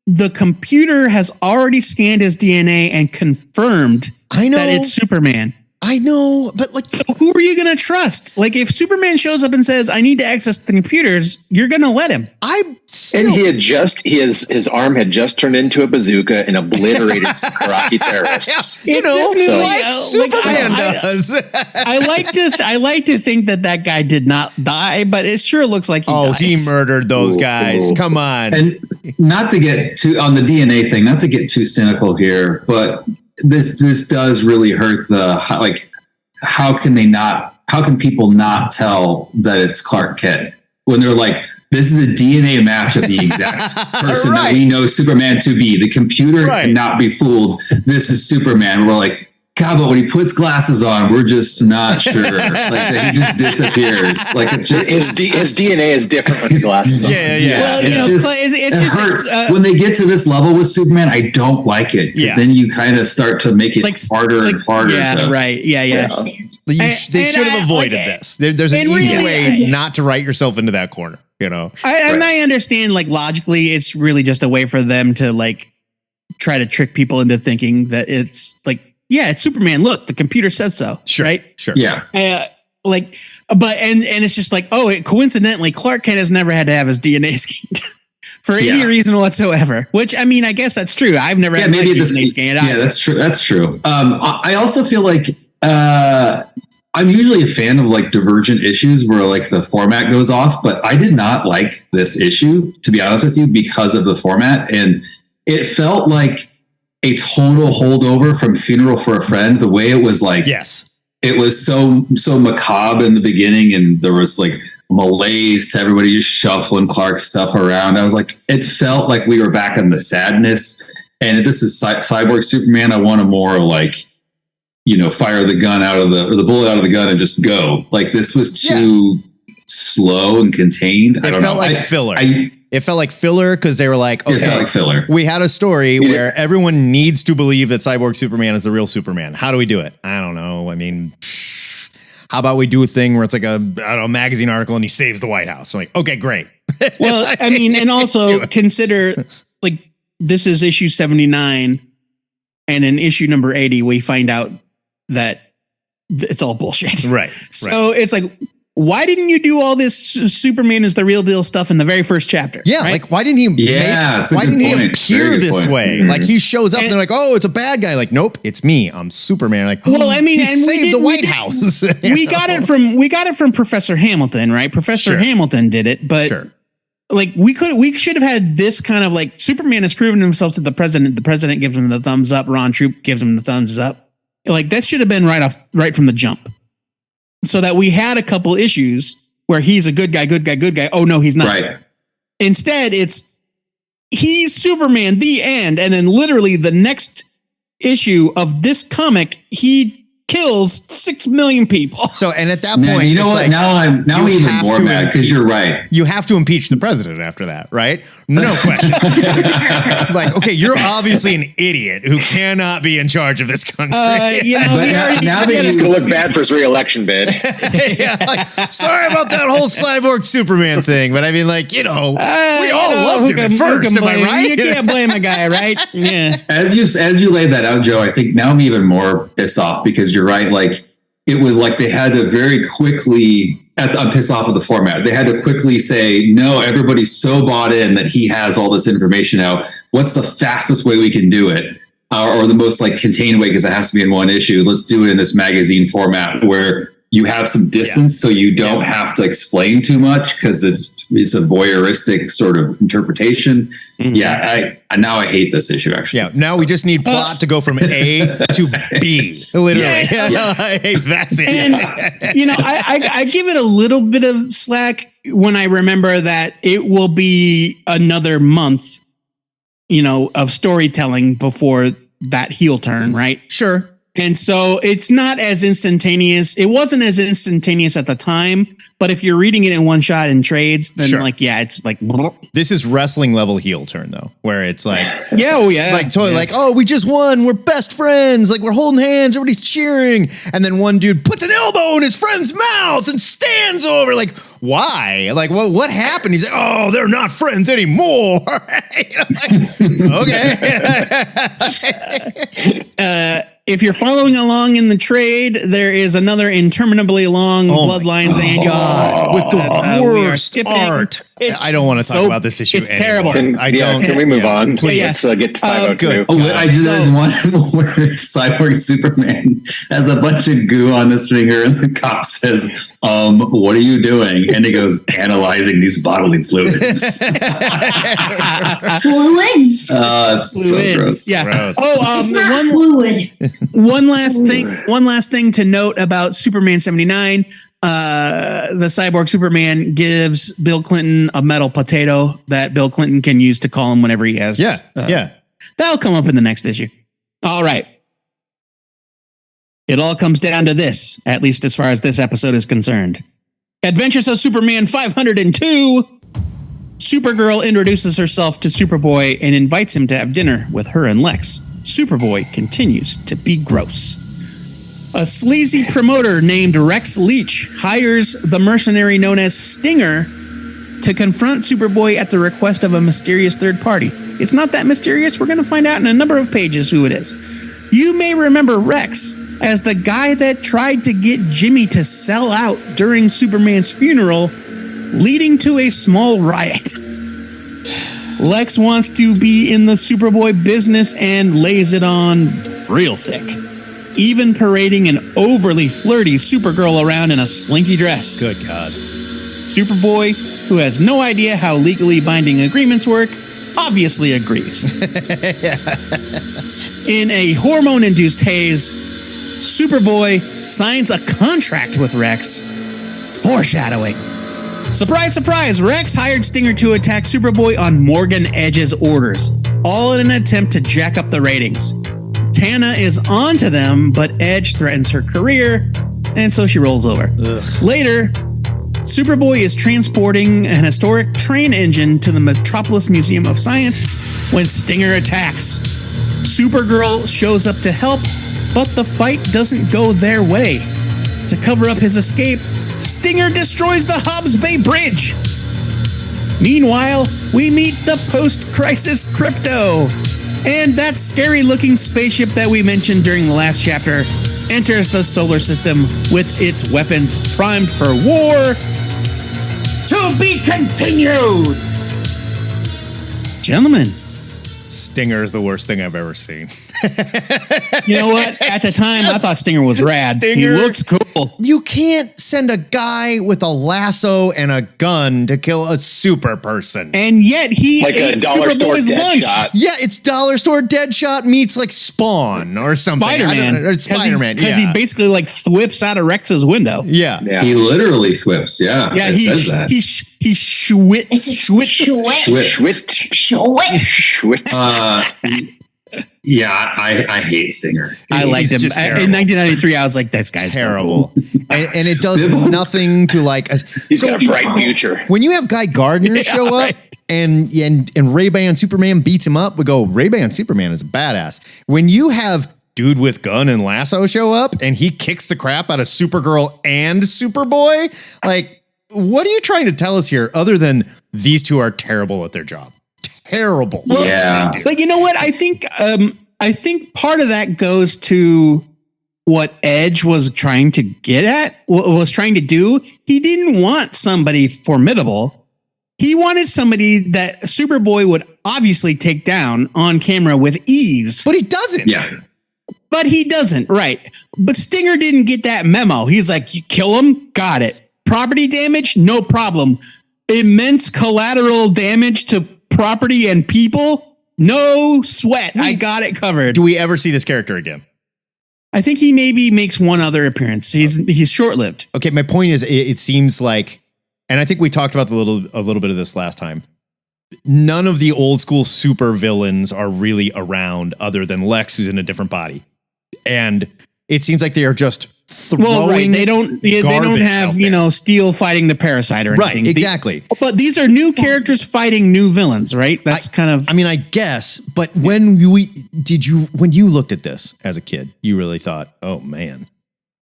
the computer has already scanned his DNA and confirmed that it's Superman. I know, but like, who are you going to trust? Like, if Superman shows up and says, "I need to access the computers," you're going to let him. And he had his arm had just turned into a bazooka and obliterated some Iraqi terrorists. You know, Superman does. I like to think that guy did not die, but it sure looks like he murdered those guys. Come on. And not to get too on the DNA thing, not to get too cynical here, but this does really hurt how can people not tell that it's Clark Kent when they're like, this is a DNA match of the exact person that we know Superman to be. The computer cannot be fooled. This is Superman. We're like, God, but when he puts glasses on, we're just not sure. Like he just disappears. Like it's just his DNA is different with the glasses. Yeah. Well, it hurts when they get to this level with Superman. I don't like it because then you kind of start to make it harder and harder. Yeah, right. Yeah. They should have avoided this. There's an easy way not to write yourself into that corner. You know, I understand. Like logically, it's really just a way for them to like try to trick people into thinking that it's like. Yeah, it's Superman. Look, the computer says so. Sure. Right? Sure. Yeah. And it's just like, coincidentally, Clark Kent has never had to have his DNA scanned for any reason whatsoever. Which, I mean, I guess that's true. I've never had my DNA scanned. Yeah, that's true. That's true. I also feel like I'm usually a fan of like divergent issues where like the format goes off, but I did not like this issue, to be honest with you, because of the format. And it felt like a total holdover from Funeral for a Friend. The way it was like, it was so macabre in the beginning, and there was like malaise to everybody just shuffling Clark's stuff around. I was like, it felt like we were back in the sadness. And this is Cyborg Superman. I want a more like, fire the gun out of the bullet out of the gun and just go. Like this was too slow and contained. It felt like filler. It felt like filler because they were like, okay, it felt like filler. We had a story where everyone needs to believe that Cyborg Superman is the real Superman. How do we do it? I don't know. I mean, how about we do a thing where it's like a magazine article and he saves the White House? I'm like, okay, great. Well, I mean, and also consider like this is issue 79, and in issue number 80, we find out that it's all bullshit. Right. So it's like, why didn't you do all this Superman is the real deal stuff in the very first chapter? Yeah, like why didn't he appear this way? Mm-hmm. Like he shows up and they're like, oh, it's a bad guy. Like, nope, it's me. I'm Superman. Like, well, I mean, he saved the White House. We got it from Professor Hamilton, right? Professor Hamilton did it, but like we should have had this kind of like Superman has proven himself to the president. The president gives him the thumbs up. Ron Troop gives him the thumbs up. Like that should have been right from the jump. So that we had a couple issues where he's a good guy. Oh, no, he's not. Right. Instead, he's Superman, the end. And then literally the next issue of this comic, he kills 6 million people. So, and at that point, you know what? Like, now I'm even more mad because you're right. You have to impeach the president after that, right? No question. Like, okay, you're obviously an idiot who cannot be in charge of this country. Now he's going to look bad for his re-election bid. Sorry about that whole Cyborg Superman thing, but I mean, like, we all loved him at first. Am I right? You can't blame a guy, right? Yeah. As you laid that out, Joe, I think now I'm even more pissed off because you're right. Like it was like they had to very quickly. I'm pissed off with the format. They had to quickly say, no, everybody's so bought in that he has all this information out. What's the fastest way we can do it? Or the most like contained way, because it has to be in one issue. Let's do it in this magazine format where you have some distance so you don't have to explain too much because it's a voyeuristic sort of interpretation. Mm-hmm. Yeah, I hate this issue actually. Yeah, now we just need plot to go from A to B. Literally. That's it. And I give it a little bit of slack when I remember that it will be another month, of storytelling before that heel turn, right? Sure. And so it's not as instantaneous. It wasn't as instantaneous at the time, but if you're reading it in one shot in trades, then it's like this is wrestling level heel turn though, where it's like like totally like, oh, we just won, we're best friends, like we're holding hands, everybody's cheering, and then one dude puts an elbow in his friend's mouth and stands over, like, why? Like, what happened? He's like, oh, they're not friends anymore. Okay. If you're following along in the trade, there is another interminably long Bloodlines and God with the worst art. I don't want to talk about this issue. It's terrible. Can we move on? Please. Let's get to 502. There's one where Cyborg Superman has a bunch of goo on his finger, and the cop says, "What are you doing?" And he goes, "Analyzing these bodily fluids." Fluids. It's so gross. Yeah. Gross. It's not fluid. One last thing to note about Superman 79. The cyborg Superman gives Bill Clinton a metal potato that Bill Clinton can use to call him whenever he has. That'll come up in the next issue. All right. It all comes down to this, at least as far as this episode is concerned. Adventures of Superman 502. Supergirl introduces herself to Superboy and invites him to have dinner with her and Lex. Superboy continues to be gross. A sleazy promoter named Rex Leach hires the mercenary known as Stinger to confront Superboy at the request of a mysterious third party. It's not that mysterious. We're going to find out in a number of pages who it is. You may remember Rex as the guy that tried to get Jimmy to sell out during Superman's funeral, leading to a small riot. Lex wants to be in the Superboy business and lays it on real thick, even parading an overly flirty Supergirl around in a slinky dress. Good God. Superboy, who has no idea how legally binding agreements work, obviously agrees. In a hormone-induced haze, Superboy signs a contract with Rex. Foreshadowing. Surprise, surprise, Rex hired Stinger to attack Superboy on Morgan Edge's orders, all in an attempt to jack up the ratings. Tana is onto them, but Edge threatens her career, and so she rolls over. Later, Superboy is transporting an historic train engine to the Metropolis Museum of Science when Stinger attacks. Supergirl shows up to help, but the fight doesn't go their way. To cover up his escape, Stinger destroys the Hobbs Bay Bridge. Meanwhile, we meet the post-crisis Crypto. And that scary-looking spaceship that we mentioned during the last chapter enters the solar system with its weapons primed for war. To be continued! Gentlemen. Stinger is the worst thing I've ever seen. You know what? At the time, I thought Stinger was rad. Stinger, he looks cool. You can't send a guy with a lasso and a gun to kill a super person. And yet he like ate a dollar store Superboy's dead lunch. shot. Yeah, it's dollar store Deadshot meets like Spawn or something. Spider-Man. Or Spider-Man, Because he basically like thwips out of Rex's window. Yeah. He literally thwips. Yeah. Yeah, it says that. he schwit. Yeah, I hate Stinger. I liked him. In 1993, I was like, this guy's terrible. So cool. and it does nothing to like... He's got a bright future. When you have Guy Gardner show up and Ray-Ban Superman beats him up, we go, Ray-Ban Superman is a badass. When you have dude with gun and lasso show up and he kicks the crap out of Supergirl and Superboy, like, what are you trying to tell us here other than these two are terrible at their job? Terrible. Well, yeah. But you know what? I think part of that goes to what Edge was trying to get at, was trying to do. He didn't want somebody formidable. He wanted somebody that Superboy would obviously take down on camera with ease. But he doesn't. Yeah. But he doesn't, right. But Stinger didn't get that memo. He's like, you kill him? Got it. Property damage? No problem. Immense collateral damage to property and people? No sweat. I got it covered. Do we ever see this character again? I think he maybe makes one other appearance. He's short-lived. Okay, my point is, it seems like, and I think we talked about a little bit of this last time. None of the old school super villains are really around, other than Lex, who's in a different body, and it seems like they are just throwing. They don't have Steel fighting the Parasite or anything. Right, exactly. But these are new characters fighting new villains, right? That's kind of. I mean, I guess. But when you looked at this as a kid, you really thought, oh man,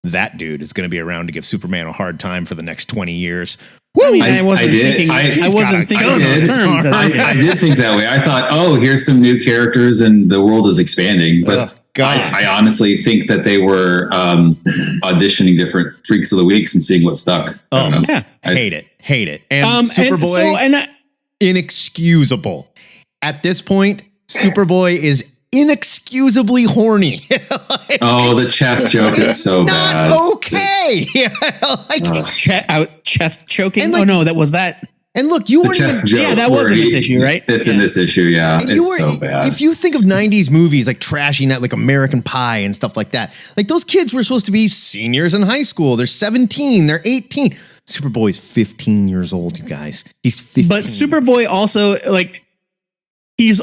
that dude is going to be around to give Superman a hard time for the next 20 years. I mean, I wasn't thinking in those terms. I did think that way. I thought, oh, here's some new characters and the world is expanding. But God. I honestly think that they were auditioning different Freaks of the Weeks and seeing what stuck. Oh, yeah. Hate it. And Superboy, inexcusable. At this point, Superboy is inexcusably horny. The chest joke is so bad. Okay. Chest choking. And That was that. And look, you weren't even. Yeah, that was in this issue, right? It's in this issue, yeah. It's so bad. If you think of 90s movies like trashy, like American Pie and stuff like that, like those kids were supposed to be seniors in high school. They're 17, they're 18. Superboy's 15 years old, you guys. He's 15. But Superboy also, like, he's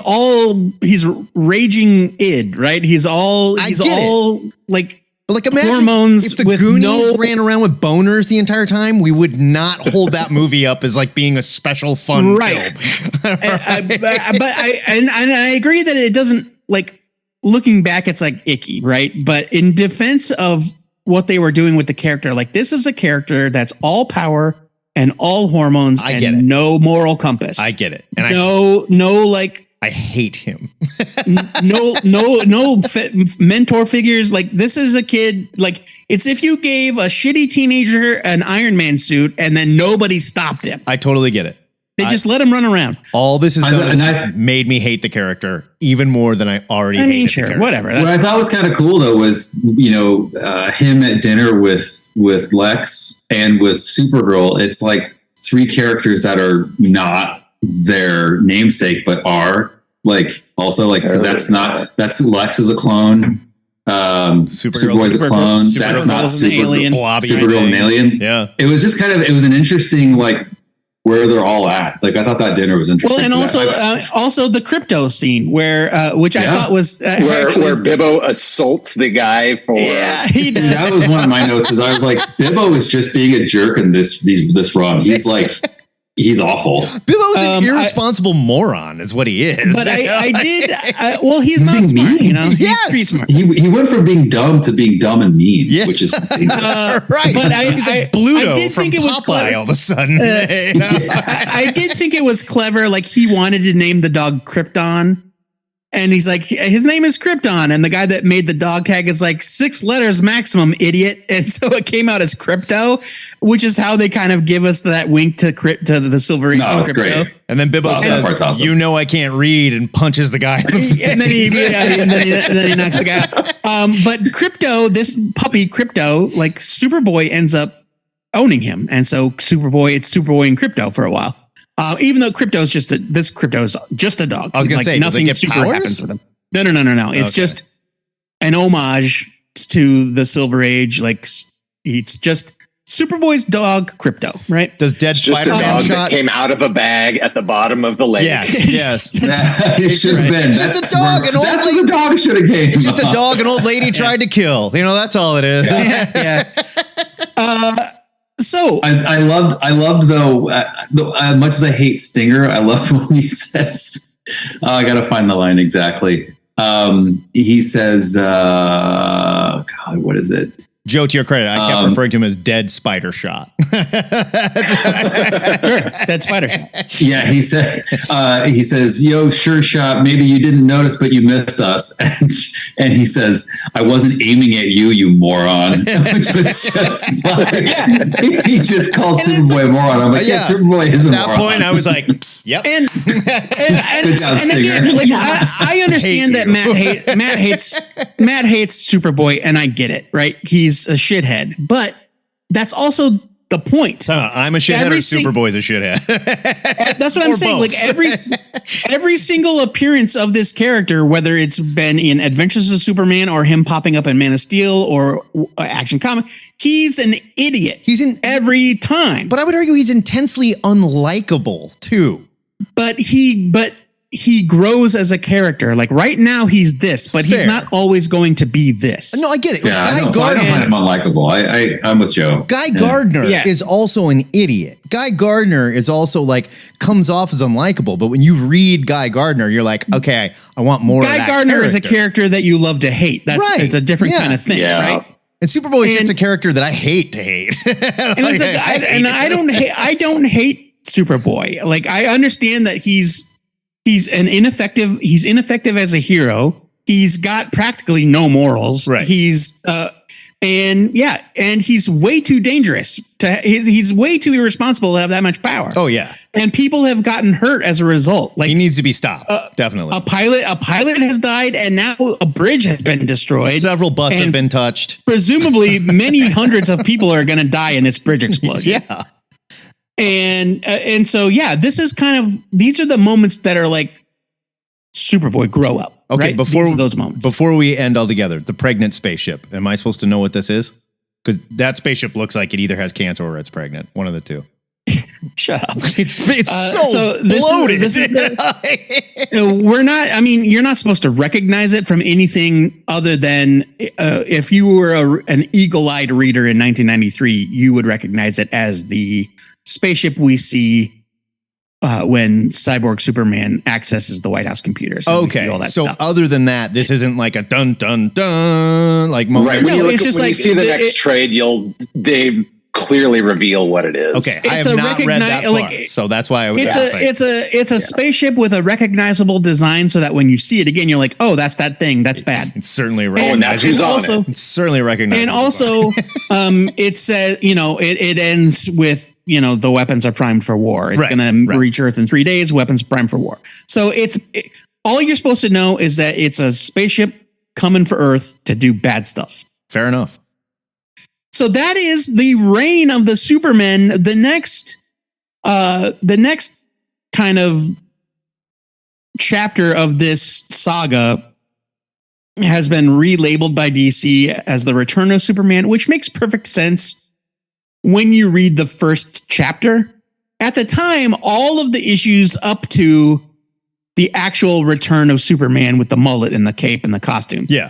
raging id, right? He's all like. But like, imagine hormones if the Goonies ran around with boners the entire time, we would not hold that movie up as like being a special fun film. I agree that it doesn't, like, looking back, it's like icky, right? But in defense of what they were doing with the character, like, this is a character that's all power and all hormones and no moral compass. I get it. And I hate him. no mentor figures. Like, this is a kid. Like, it's if you gave a shitty teenager an Iron Man suit and then nobody stopped him. I totally get it. They just let him run around. All this has done made me hate the character even more than I already hated the character. Whatever. What I thought was kind of cool, though, was, him at dinner with Lex and with Supergirl. It's like three characters that are not their namesake, but are like also like, because that's Lex is a clone. Superboy's a clone. That's not Supergirl an alien. Yeah. It was just it was an interesting, like, where they're all at. Like, I thought that dinner was interesting. Well, and also the crypto scene where, which I thought was where Bibbo assaults the guy for. Yeah, he did. That was one of my notes. Is I was like, Bibbo is just being a jerk in this run. He's like. He's awful. Bibbo's an irresponsible moron, is what he is. But he's not smart, you know. He's pretty smart. He went from being dumb to being dumb and mean, which is right. But he's like Bluto from Popeye all of a sudden. I did think it was clever. Like, he wanted to name the dog Krypton. And he's like, his name is Krypton. And the guy that made the dog tag is like 6 letters maximum, idiot. And so it came out as Crypto, which is how they kind of give us that wink to the Silver Age Crypto. Great. And then Bibbo says, awesome. I can't read, and punches the guy. and then he knocks the guy out. But Crypto, this puppy Crypto, like, Superboy ends up owning him. And so it's Superboy and Crypto for a while. Even though Crypto's just a dog. I was going to say, nothing super powers? Happens with him. No. It's just an homage to the Silver Age. Like, it's just Superboy's dog, Crypto, right? Does Dead Spider-Man that came out of a bag at the bottom of the lake? Yes. It's just been. It's just a dog. That's what the dog should have came. It's just a dog an old lady tried to kill. That's all it is. Yeah. So I loved though, as much as I hate Stinger, I love when he says, I got to find the line exactly. He says, God, what is it? Joe, to your credit, I kept referring to him as Dead Spider Shot. Dead Spider Shot. Yeah, he says, yo, sure shot. Maybe you didn't notice, but you missed us. And he says, I wasn't aiming at you, you moron. Which was just like, he just called Superboy a moron. I'm like, Superboy is a moron. At that point, I was like, yep. And good job, Stinger. Again, like, I understand that Matt hates Superboy, and I get it, right? He's a shithead, but that's also the point. I'm a shithead, or Superboy's a shithead. That's what I'm saying. Both. Like, every single appearance of this character, whether it's been in Adventures of Superman or him popping up in Man of Steel or Action Comic, he's an idiot. He's in every time. But I would argue he's intensely unlikable too. But he grows as a character. Like, right now he's this, but he's not always going to be this. No, I get it. Yeah, I don't find him unlikable. I'm with Joe. Guy Gardner is also an idiot. Guy Gardner is also like, comes off as unlikable, but when you read Guy Gardner, you're like, okay, I want more of that. Guy Gardner is a character that you love to hate. It's a different kind of thing, right? And Superboy is just a character that I hate to hate. I don't hate Superboy. Like, I understand that he's ineffective as a hero, He's got practically no morals. Right. He's and he's way too dangerous. He's way too irresponsible to have that much power. Oh yeah. And people have gotten hurt as a result. Like, he needs to be stopped. Definitely. A pilot has died, and now a bridge has been destroyed. Several butts have been touched. Presumably, many hundreds of people are going to die in this bridge explosion. Yeah. And so this is these are the moments that are like, Superboy, grow up. Okay, right? These are those moments. Before we end altogether, the pregnant spaceship. Am I supposed to know what this is? Because that spaceship looks like it either has cancer or it's pregnant. One of the two. Shut up. It's so bloated. We're not. I mean, you're not supposed to recognize it from anything other than if you were an eagle-eyed reader in 1993, you would recognize it as the spaceship we see when Cyborg Superman accesses the White House computers. Okay, all that so stuff. other than that, this isn't like a dun dun dun like moment. Right. When you see the next trade, they clearly reveal what it is. Okay, I have not read that far, so that's why I was. It's a spaceship with a recognizable design, so that when you see it again, you're like, oh, that's that thing. That's bad. It's certainly recognizable. And that's who's on it. It's certainly recognizable. And also, it says, it ends with, the weapons are primed for war. It's going to reach Earth in 3 days. Weapons primed for war. So all you're supposed to know is that it's a spaceship coming for Earth to do bad stuff. Fair enough. So that is the reign of the Supermen. The next kind of chapter of this saga has been relabeled by DC as the Return of Superman, which makes perfect sense when you read the first chapter. At the time, all of the issues up to the actual Return of Superman with the mullet and the cape and the costume. Yeah.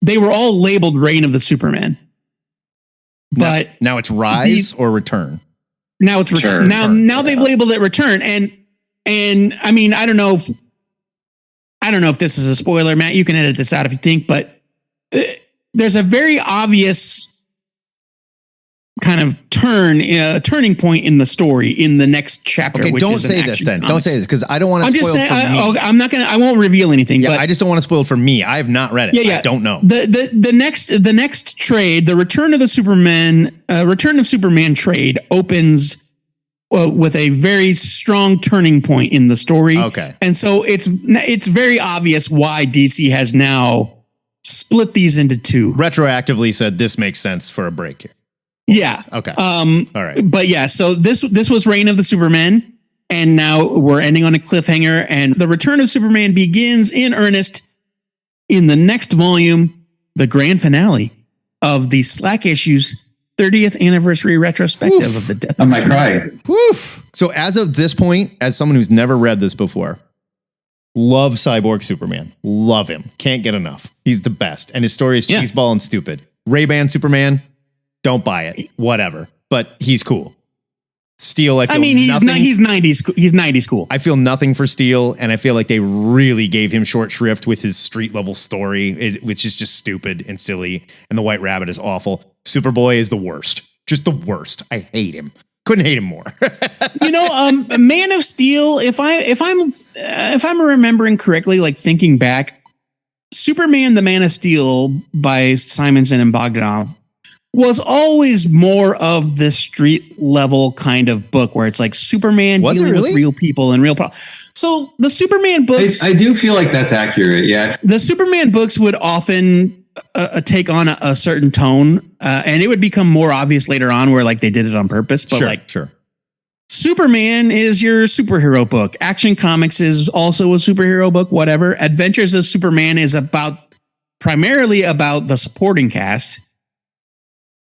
They were all labeled Reign of the Supermen. But now it's Rise or Return. Now it's Return. Now they've labeled it Return, and I mean, I don't know if this is a spoiler, Matt. You can edit this out if you think, but there's a very obvious kind of turning point in the story in the next chapter. Okay, which don't is say this then. Don't say this because I don't want to. I'm just saying. I won't reveal anything. Yeah, but I just don't want to spoil it for me. I have not read it. I don't know. The next trade, the Return of Superman trade opens with a very strong turning point in the story. Okay, and so it's very obvious why DC has now split these into two. Retroactively said this makes sense for a break here. Yeah. Okay. All right. But yeah, so this was Reign of the Supermen, and now we're ending on a cliffhanger, and the Return of Superman begins in earnest in the next volume, the grand finale of the Slack Issues 30th anniversary retrospective of the death. I might cry. Woof. So as of this point, as someone who's never read this before, love Cyborg Superman. Love him. Can't get enough. He's the best. And his story is cheeseball and stupid. Ray-Ban Superman, don't buy it. Whatever. But he's cool. Steel, he's 90s cool. I feel nothing for Steel, and I feel like they really gave him short shrift with his street level story, which is just stupid and silly. And the White Rabbit is awful. Superboy is the worst. Just the worst. I hate him. Couldn't hate him more. Man of Steel, if I'm remembering correctly, like thinking back, Superman the Man of Steel by Simonson and Bogdanov was always more of the street level kind of book where it's like Superman dealing with real people and real problems. So the Superman books, I do feel like that's accurate. Yeah. The Superman books would often take on a certain tone, and it would become more obvious later on where like they did it on purpose. But sure. Superman is your superhero book. Action Comics is also a superhero book, whatever. Adventures of Superman is primarily about the supporting cast.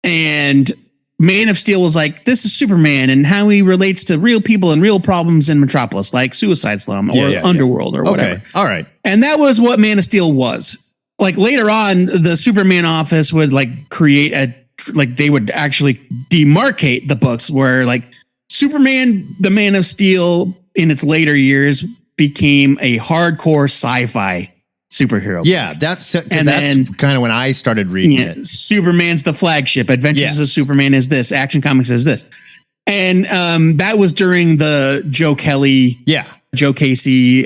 And Man of Steel was like, this is Superman and how he relates to real people and real problems in Metropolis, like Suicide Slum or Underworld or whatever. Okay. All right. And that was what Man of Steel was. Like later on, the Superman office would like create they would actually demarcate the books where like Superman, the Man of Steel in its later years became a hardcore sci-fi superhero. Yeah, that's kind of when I started reading it. Superman's the flagship. Adventures of Superman is this. Action Comics is this. And that was during the Joe Kelly Joe Casey,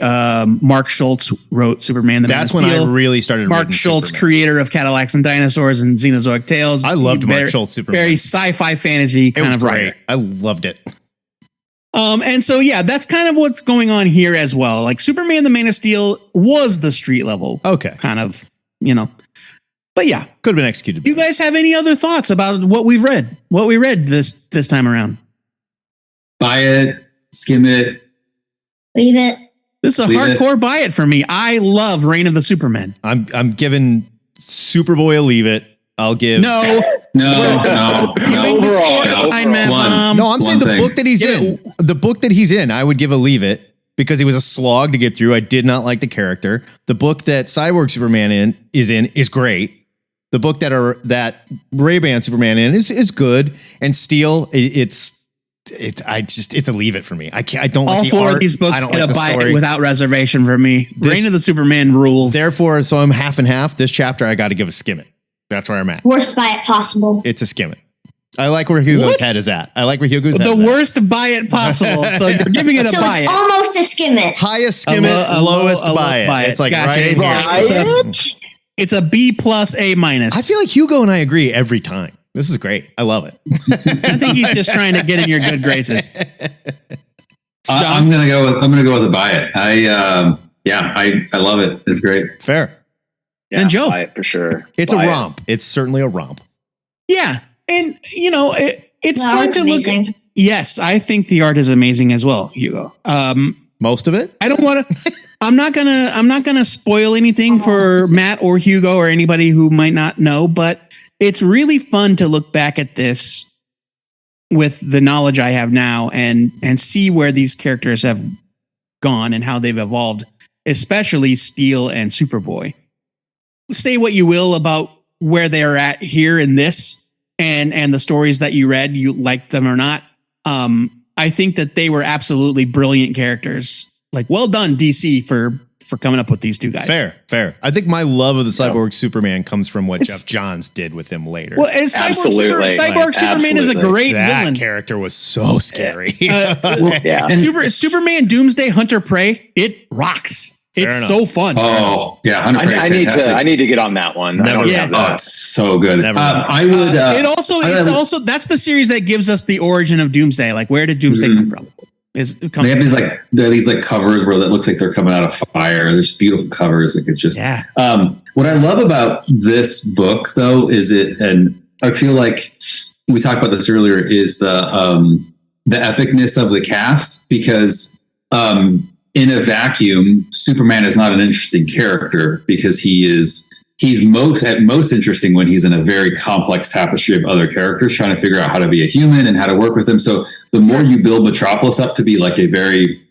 Mark Schultz wrote Superman. That's when I really started. Mark Schultz, Superman. Creator of Cadillacs and Dinosaurs and Xenozoic Tales. I loved Mark Schultz Superman. Very sci-fi fantasy kind of writer. I loved it. And so, yeah, that's kind of what's going on here as well. Like Superman, the Man of Steel was the street level. Okay. Kind of, you know, but yeah, could have been executed. You guys have any other thoughts about what we read this time around? Buy it, skim it, leave it. This is a hardcore buy it for me. I love Reign of the Supermen. I'm giving Superboy a leave it. I'll give No. Overall, no. I'm saying the book that he's in. The book that he's in, I would give a leave it because he was a slog to get through. I did not like the character. The book that Cyborg Superman is great. The book that Ray-Ban Superman is good. And Steel, it's a leave it for me. I don't like all the four art. of these books. I don't Get like a the buy story. it without reservation for me. Reign of the Superman rules. Therefore, so I'm half and half. This chapter, I got to give a skim it. That's where I'm at. Worst buy it possible. It's a skim it. I like where Hugo's head is at. I like where Hugo's head is the worst buy it possible. So you're giving it a so buy it's it. almost a skim it. Highest skim it, lowest buy it. It's like gotcha. right in here. It's a B plus A minus. I feel like Hugo and I agree every time. This is great. I love it. I think he's just trying to get in your good graces. I'm gonna go with a buy it. I love it. It's great. Fair. Yeah, and Joe, buy it for sure. It's buy a romp. It's certainly a romp. Yeah, and you know it's fun to amazing. Look. Yes, I think the art is amazing as well, Hugo. Most of it. I don't want to. I'm not gonna spoil anything for Matt or Hugo or anybody who might not know, but it's really fun to look back at this with the knowledge I have now and see where these characters have gone and how they've evolved, especially Steel and Superboy. Say what you will about where they're at here in this and the stories that you read, you liked them or not. I think that they were absolutely brilliant characters. Like, well done, DC, for coming up with these two guys. Fair. I think my love of the Cyborg Superman comes from what Jeff Johns did with him later. Well, and Cyborg Superman is a great villain. That character was so scary. Superman Doomsday Hunter Prey, it rocks. It's so fun. Oh yeah, I need to get on that one. I don't have that. Oh, it's so good. I would. It's also that's the series that gives us the origin of Doomsday. Like, where did Doomsday come from? They have these covers where it looks like they're coming out of fire. There's beautiful covers. Like it's just what I love about this book though is and I feel like we talked about this earlier, is the epicness of the cast, because in a vacuum, Superman is not an interesting character because he's most interesting when he's in a very complex tapestry of other characters trying to figure out how to be a human and how to work with them. So the more you build Metropolis up to be like a very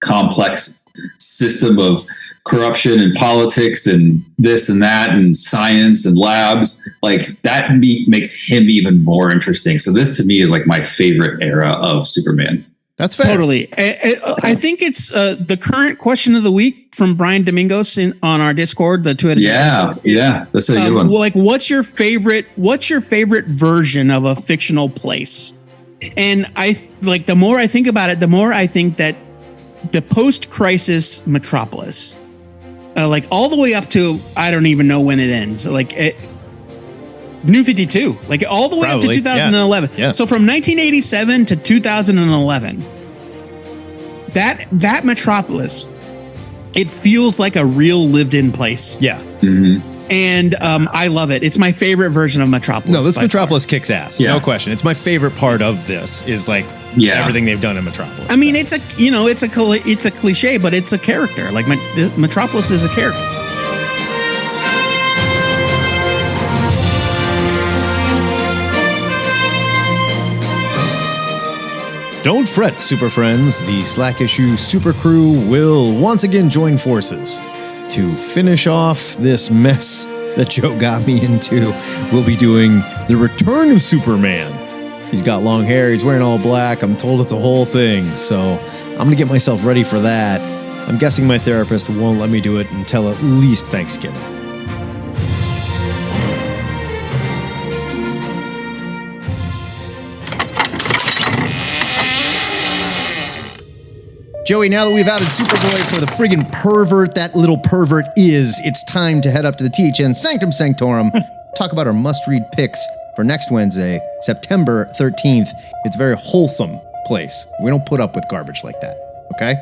complex system of corruption and politics and this and that and science and labs, like that makes him even more interesting. So this to me is like my favorite era of Superman. That's fair. Totally. I think it's the current question of the week from Brian Domingos on our Discord, the two-headed Discord. Yeah, that's a good one. Well, like, what's your favorite version of a fictional place? And the more I think about it, the more I think that the post-crisis Metropolis, like all the way up to, I don't even know when it ends. New 52, like all the way up to 2011. Yeah. So from 1987 to 2011, that Metropolis, it feels like a real lived-in place. Yeah. Mm-hmm. And I love it. It's my favorite version of Metropolis. No, this Metropolis kicks ass. Yeah. No question. It's my favorite part of this is everything they've done in Metropolis. I mean, it's a cliche, but it's a character. Like Metropolis is a character. Don't fret, Super Friends. The Slack Issue SuperCrew will once again join forces to finish off this mess that Joe got me into. We'll be doing the return of Superman. He's got long hair. He's wearing all black. I'm told it's a whole thing. So I'm going to get myself ready for that. I'm guessing my therapist won't let me do it until at least Thanksgiving. Joey, now that we've outed Superboy for the friggin' pervert that little pervert is, it's time to head up to the THN Sanctum Sanctorum, talk about our must-read picks for next Wednesday, September 13th. It's a very wholesome place. We don't put up with garbage like that, okay?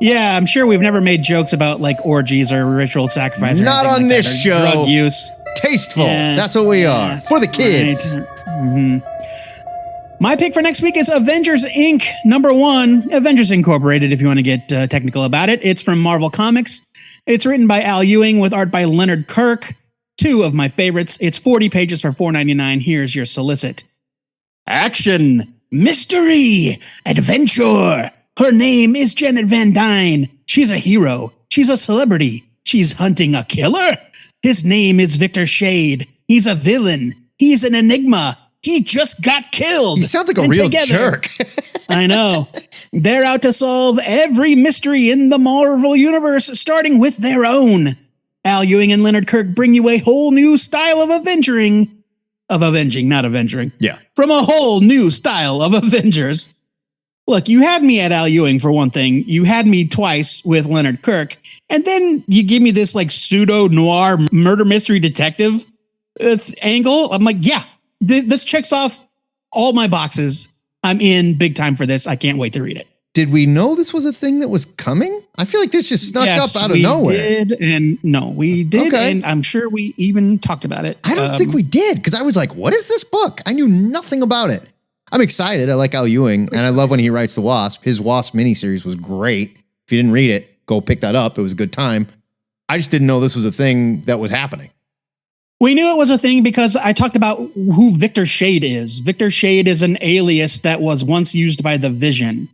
Yeah, I'm sure we've never made jokes about like orgies or ritual sacrifice. Not on this show. Drug use. Tasteful. Yeah. That's what we are. For the kids. Right. Mm-hmm. My pick for next week is Avengers Inc. #1, Avengers Incorporated, if you want to get technical about it. It's from Marvel Comics. It's written by Al Ewing with art by Leonard Kirk. 2 of my favorites. It's 40 pages for $4.99. Here's your solicit. Action, mystery, adventure. Her name is Janet Van Dyne. She's a hero. She's a celebrity. She's hunting a killer. His name is Victor Shade. He's a villain. He's an enigma. He just got killed. He sounds like a real jerk. I know. They're out to solve every mystery in the Marvel Universe, starting with their own. Al Ewing and Leonard Kirk bring you a whole new style of avenging, not avenging. Yeah. From a whole new style of Avengers. Look, you had me at Al Ewing for one thing. You had me twice with Leonard Kirk. And then you give me this like pseudo noir murder mystery detective angle. I'm like, yeah, this checks off all my boxes. I'm in big time for this. I can't wait to read it. Did we know this was a thing that was coming? I feel like this just snuck up out of nowhere. We did. Okay. And I'm sure we even talked about it. I don't think we did, because I was like, what is this book? I knew nothing about it. I'm excited. I like Al Ewing, and I love when he writes The Wasp. His Wasp miniseries was great. If you didn't read it, go pick that up. It was a good time. I just didn't know this was a thing that was happening. We knew it was a thing because I talked about who Victor Shade is. Victor Shade is an alias that was once used by the Vision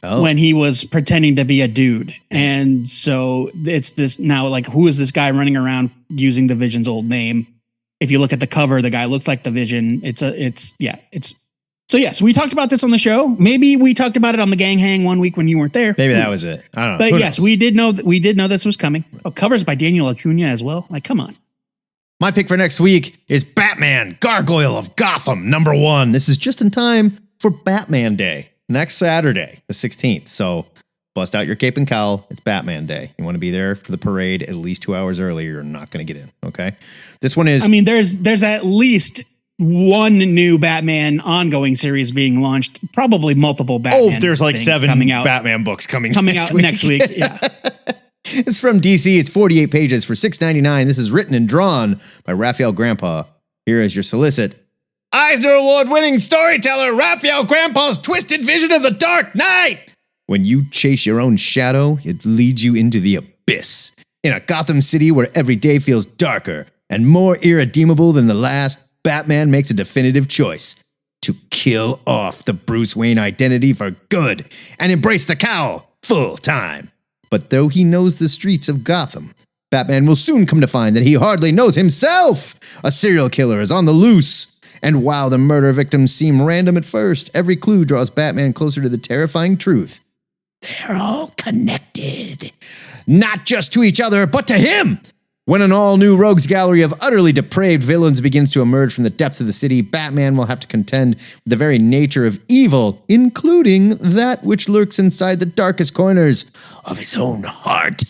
when he was pretending to be a dude. And so it's this now, like, who is this guy running around using the Vision's old name? If you look at the cover, the guy looks like the Vision. So yes, we talked about this on the show. Maybe we talked about it on the Gang Hang one week when you weren't there. Maybe that was it. I don't know. But yes, we did know this was coming. Covers by Daniel Acuna as well. Like, come on. My pick for next week is Batman, Gargoyle of Gotham, #1. This is just in time for Batman Day, next Saturday, the 16th. So bust out your cape and cowl. It's Batman Day. You want to be there for the parade at least 2 hours early. You're not going to get in. Okay. This one is. I mean, there's at least one new Batman ongoing series being launched, probably multiple Batman. Oh, there's like 7 Batman books coming out next week. Yeah. It's from DC. It's 48 pages for $6.99. This is written and drawn by Raphael Grandpa. Here is your solicit. Eisner Award-winning storyteller Raphael Grandpa's twisted vision of the Dark Knight. When you chase your own shadow, it leads you into the abyss. In a Gotham City where every day feels darker and more irredeemable than the last, Batman makes a definitive choice to kill off the Bruce Wayne identity for good and embrace the cowl full time. But though he knows the streets of Gotham, Batman will soon come to find that he hardly knows himself. A serial killer is on the loose. And while the murder victims seem random at first, every clue draws Batman closer to the terrifying truth. They're all connected. Not just to each other, but to him. When an all-new rogues gallery of utterly depraved villains begins to emerge from the depths of the city, Batman will have to contend with the very nature of evil, including that which lurks inside the darkest corners of his own heart.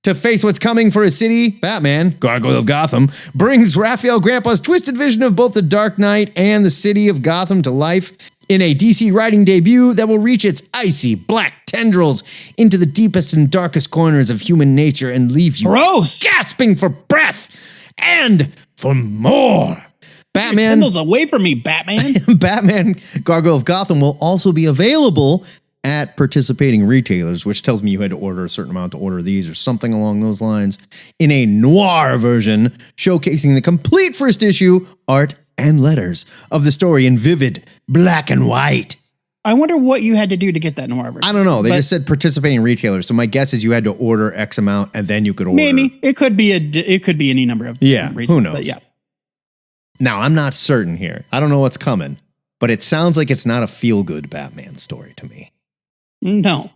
To face what's coming for his city, Batman, Gargoyle of Gotham, brings Raphael Grandpa's twisted vision of both the Dark Knight and the city of Gotham to life in a DC writing debut that will reach its icy black tendrils into the deepest and darkest corners of human nature and leave you gasping for breath and for more. Batman, tendrils away from me, Batman. Batman, Gargoyle of Gotham will also be available at participating retailers, which tells me you had to order a certain amount to order these or something along those lines, in a noir version showcasing the complete first issue art and letters of the story in vivid black and white. I wonder what you had to do to get that noir version. I don't know. They just said participating retailers. So my guess is you had to order X amount and then you could order. Maybe it could be any number of reasons, who knows? Yeah. Now I'm not certain here. I don't know what's coming, but it sounds like it's not a feel-good Batman story to me. No.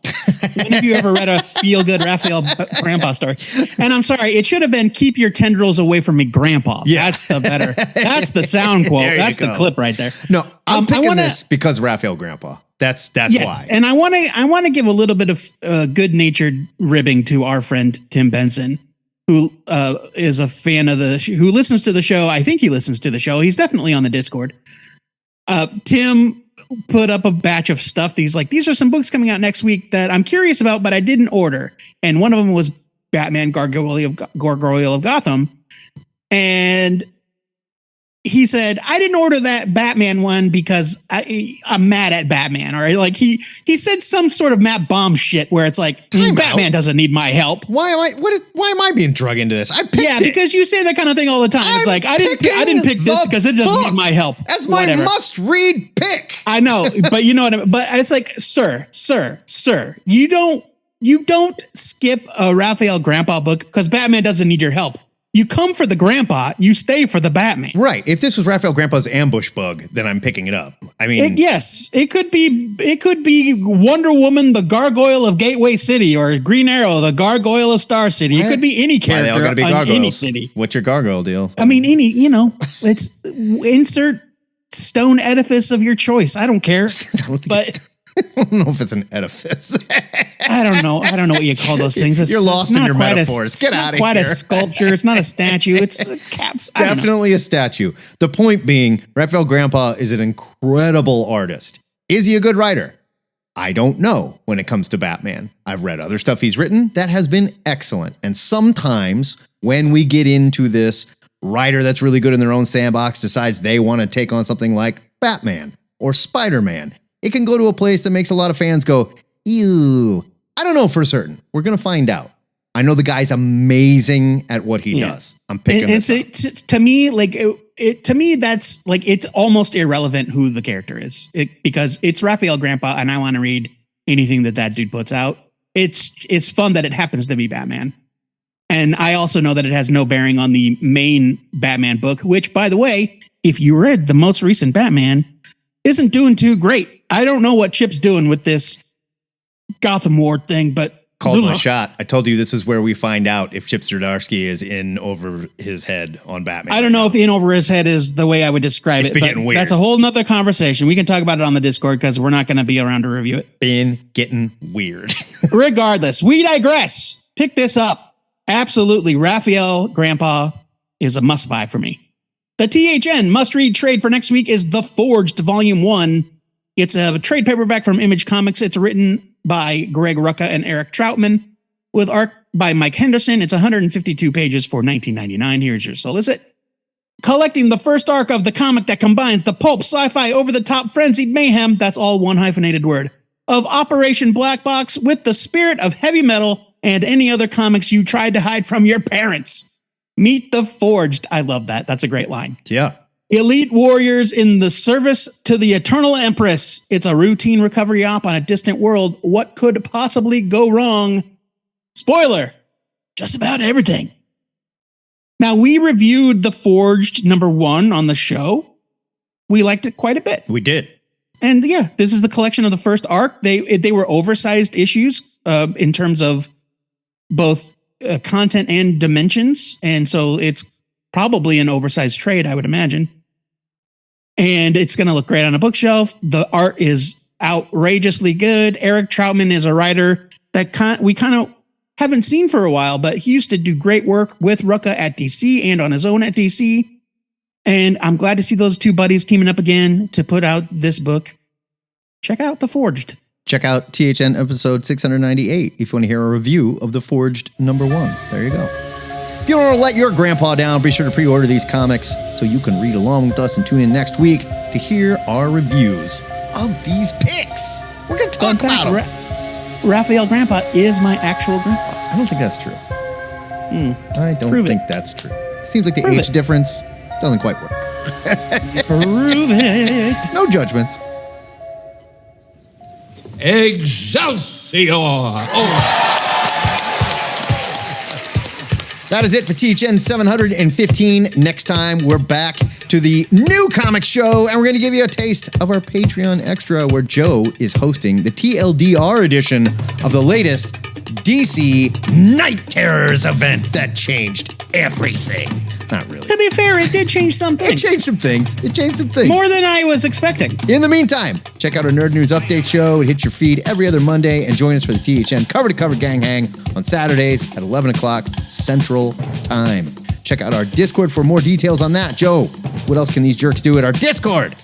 When have you ever read a feel-good Raphael Grandpa story? And I'm sorry, it should have been "Keep your tendrils away from me, Grandpa." Yeah. That's that's the sound quote. That's the clip right there. No, I'm picking this because Raphael Grandpa. That's yes. why. And I want to give a little bit of good-natured ribbing to our friend Tim Benson, who is a fan of who listens to the show. I think he listens to the show. He's definitely on the Discord. Tim put up a batch of stuff. He's like, these are some books coming out next week that I'm curious about, but I didn't order. And one of them was Batman Gargoyle of Gotham. And he said, I didn't order that Batman one because I'm mad at Batman. All right. Like he said some sort of Matt Bomb shit where it's like, Batman doesn't need my help. Why am I being drug into this? I picked it. Because you say that kind of thing all the time. It's like, I didn't pick this because it doesn't need my help. As my must-read pick. I know, but you know what I mean? But it's like, sir, you don't skip a Raphael Grandpa book because Batman doesn't need your help. You come for the grandpa, you stay for the Batman. Right. If this was Raphael Grandpa's ambush bug, then I'm picking it up. I mean, it could be Wonder Woman, the Gargoyle of Gateway City, or Green Arrow, the Gargoyle of Star City. It could be any character on any city. What's your gargoyle deal? I mean, it's insert stone edifice of your choice. I don't care. I don't know if it's an edifice. I don't know what you call those things. You're lost in your metaphors. Get out of here. Quite a sculpture. It's not a statue. It's a definitely a statue. The point being, Raphael Grandpa is an incredible artist. Is he a good writer? I don't know when it comes to Batman. I've read other stuff he's written that has been excellent. And sometimes when we get into this, writer that's really good in their own sandbox decides they want to take on something like Batman or Spider-Man. It can go to a place that makes a lot of fans go, ew. I don't know for certain. We're going to find out. I know the guy's amazing at what he does. I'm picking this up. To me, to me, that's like, it's almost irrelevant who the character is because it's Raphael Grandpa and I want to read anything that dude puts out. It's fun that it happens to be Batman. And I also know that it has no bearing on the main Batman book, which, by the way, if you read the most recent Batman, isn't doing too great. I don't know what Chip's doing with this Gotham War thing, but called my shot. I told you this is where we find out if Chip Zdarsky is in over his head on Batman. I don't know if in over his head is the way I would describe it. Been getting weird. That's a whole nother conversation. We can talk about it on the Discord because we're not going to be around to review it. Been getting weird. Regardless, we digress. Pick this up. Absolutely. Raphael Grandpa is a must buy for me. The THN must-read trade for next week is The Forged, Volume 1. It's a trade paperback from Image Comics. It's written by Greg Rucka and Eric Troutman with art by Mike Henderson. It's 152 pages for $19.99. Here's your solicit. Collecting the first arc of the comic that combines the pulp, sci-fi, over-the-top, frenzied mayhem, that's all one hyphenated word, of Operation Black Box with the spirit of heavy metal and any other comics you tried to hide from your parents. Meet the Forged. I love that. That's a great line. Yeah. Elite warriors in the service to the Eternal Empress. It's a routine recovery op on a distant world. What could possibly go wrong? Spoiler, just about everything. Now, we reviewed The Forged #1 on the show. We liked it quite a bit. We did. And yeah, this is the collection of the first arc. They were oversized issues in terms of both content and dimensions. And so it's probably an oversized trade, I would imagine. And it's going to look great on a bookshelf. The art is outrageously good. Eric Troutman is a writer that we kind of haven't seen for a while, but he used to do great work with Rucka at DC and on his own at DC. And I'm glad to see those two buddies teaming up again to put out this book. Check out The Forged. Check out THN episode 698 if you want to hear a review of The Forged #1. There you go. If you want to let your grandpa down, be sure to pre-order these comics so you can read along with us and tune in next week to hear our reviews of these picks. We're going to talk about them. Raphael Grandpa is my actual grandpa. I don't think that's true. I don't think that's true. Seems like the age difference doesn't quite work. Prove it. No judgments. Excelsior! Oh. That is it for THN 715. Next time, we're back to the new comic show, and we're going to give you a taste of our Patreon Extra, where Joe is hosting the TLDR edition of the latest DC Night Terrors event that changed everything. Not really. To be fair, it did change some things. It changed some things. More than I was expecting. In the meantime, check out our Nerd News Update show. It hits your feed every other Monday, and join us for the THN Cover to Cover Gang Hang on Saturdays at 11 o'clock Central Time. Check out our Discord for more details on that. Joe, what else can these jerks do at our Discord?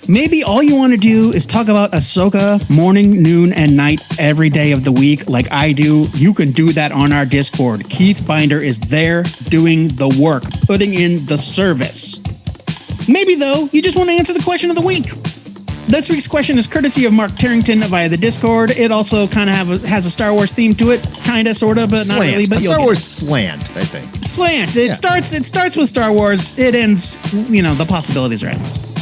Maybe all you want to do is talk about Ahsoka morning, noon, and night every day of the week like I do. You can do that on our Discord. Keith Binder is there doing the work, putting in the service. Maybe, though, you just want to answer the question of the week. This week's question is courtesy of Mark Tarrington via the Discord. It also kind of has a Star Wars theme to it, kind of, sort of, but slant. Not really. But a Star Wars slant, I think. Slant. It starts with Star Wars. It ends, the possibilities are endless.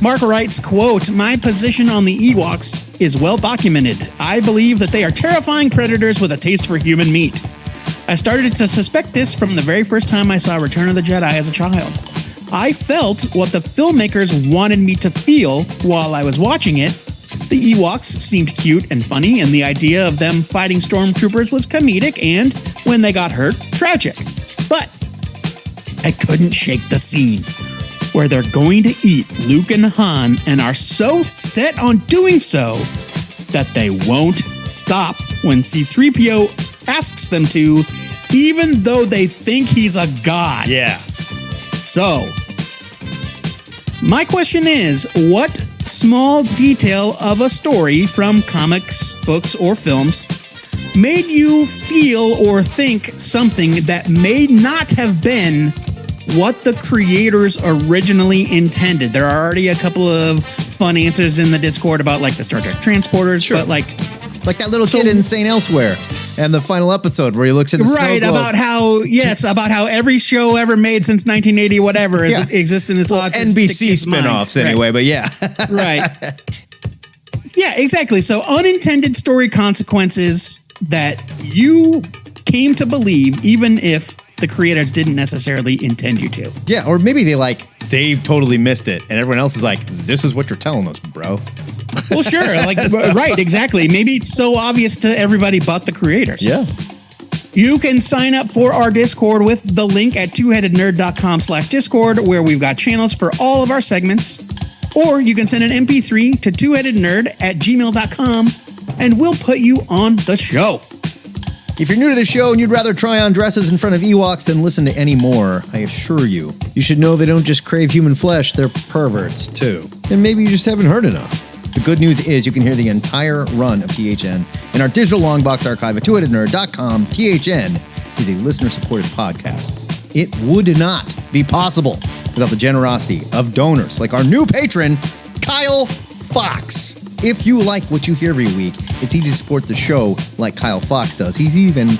Mark writes, quote, "My position on the Ewoks is well documented. I believe that they are terrifying predators with a taste for human meat. I started to suspect this from the very first time I saw Return of the Jedi as a child. I felt what the filmmakers wanted me to feel while I was watching it. The Ewoks seemed cute and funny, and the idea of them fighting stormtroopers was comedic and, when they got hurt, tragic. But I couldn't shake the scene where they're going to eat Luke and Han and are so set on doing so that they won't stop when C-3PO asks them to, even though they think he's a god." Yeah. So, my question is, what small detail of a story from comics, books, or films made you feel or think something that may not have been what the creators originally intended? There are already a couple of fun answers in the Discord about like the Star Trek transporters, sure. But like that little kid in St. Elsewhere and the final episode where he looks in the right snow globe. about how every show ever made since 1980 whatever exists in this NBC spinoffs anyway, but yeah. Right. Yeah, exactly. So unintended story consequences that you came to believe even if the creators didn't necessarily intend you to. Yeah, or maybe they totally missed it, and everyone else is like, "This is what you're telling us, bro." Well, sure, right, exactly. Maybe it's so obvious to everybody but the creators. Yeah. You can sign up for our Discord with the link at twoheadednerd.com/Discord, where we've got channels for all of our segments. Or you can send an MP3 to twoheadednerd@gmail.com, and we'll put you on the show. If you're new to the show and you'd rather try on dresses in front of Ewoks than listen to any more, I assure you, you should know they don't just crave human flesh, they're perverts too. And maybe you just haven't heard enough. The good news is you can hear the entire run of THN in our digital longbox archive at twoheadednerd.com. THN is a listener-supported podcast. It would not be possible without the generosity of donors like our new patron, Kyle Fox. If you like what you hear every week, it's easy to support the show like Kyle Fox does. He's even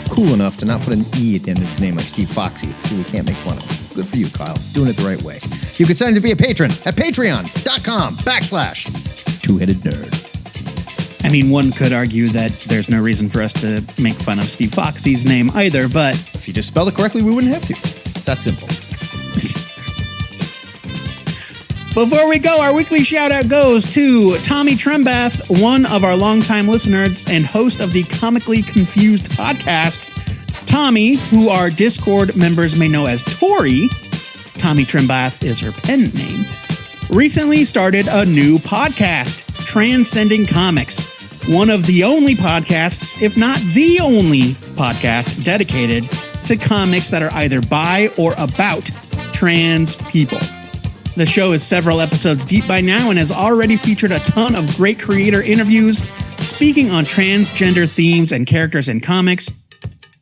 cool enough to not put an E at the end of his name like Steve Foxy, so we can't make fun of him. Good for you, Kyle. Doing it the right way. You can sign up to be a patron at patreon.com/twoheadednerd. I mean, one could argue that there's no reason for us to make fun of Steve Foxy's name either, but if you just spelled it correctly, we wouldn't have to. It's that simple. Before we go, our weekly shout-out goes to Tommy Trembath, one of our longtime listeners and host of the Comically Confused podcast. Tommy, who our Discord members may know as Tori, Tommy Trembath is her pen name, recently started a new podcast, Transcending Comics, one of the only podcasts, if not the only podcast, dedicated to comics that are either by or about trans people. The show is several episodes deep by now and has already featured a ton of great creator interviews speaking on transgender themes and characters in comics.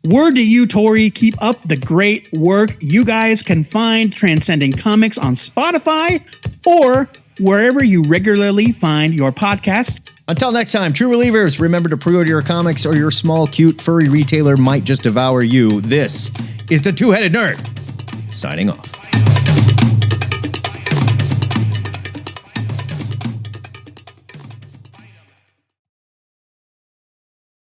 Word to you, Tori. Keep up the great work. You guys can find Transcending Comics on Spotify or wherever you regularly find your podcasts. Until next time, true believers, remember to pre-order your comics or your small, cute, furry retailer might just devour you. This is the Two-Headed Nerd, signing off.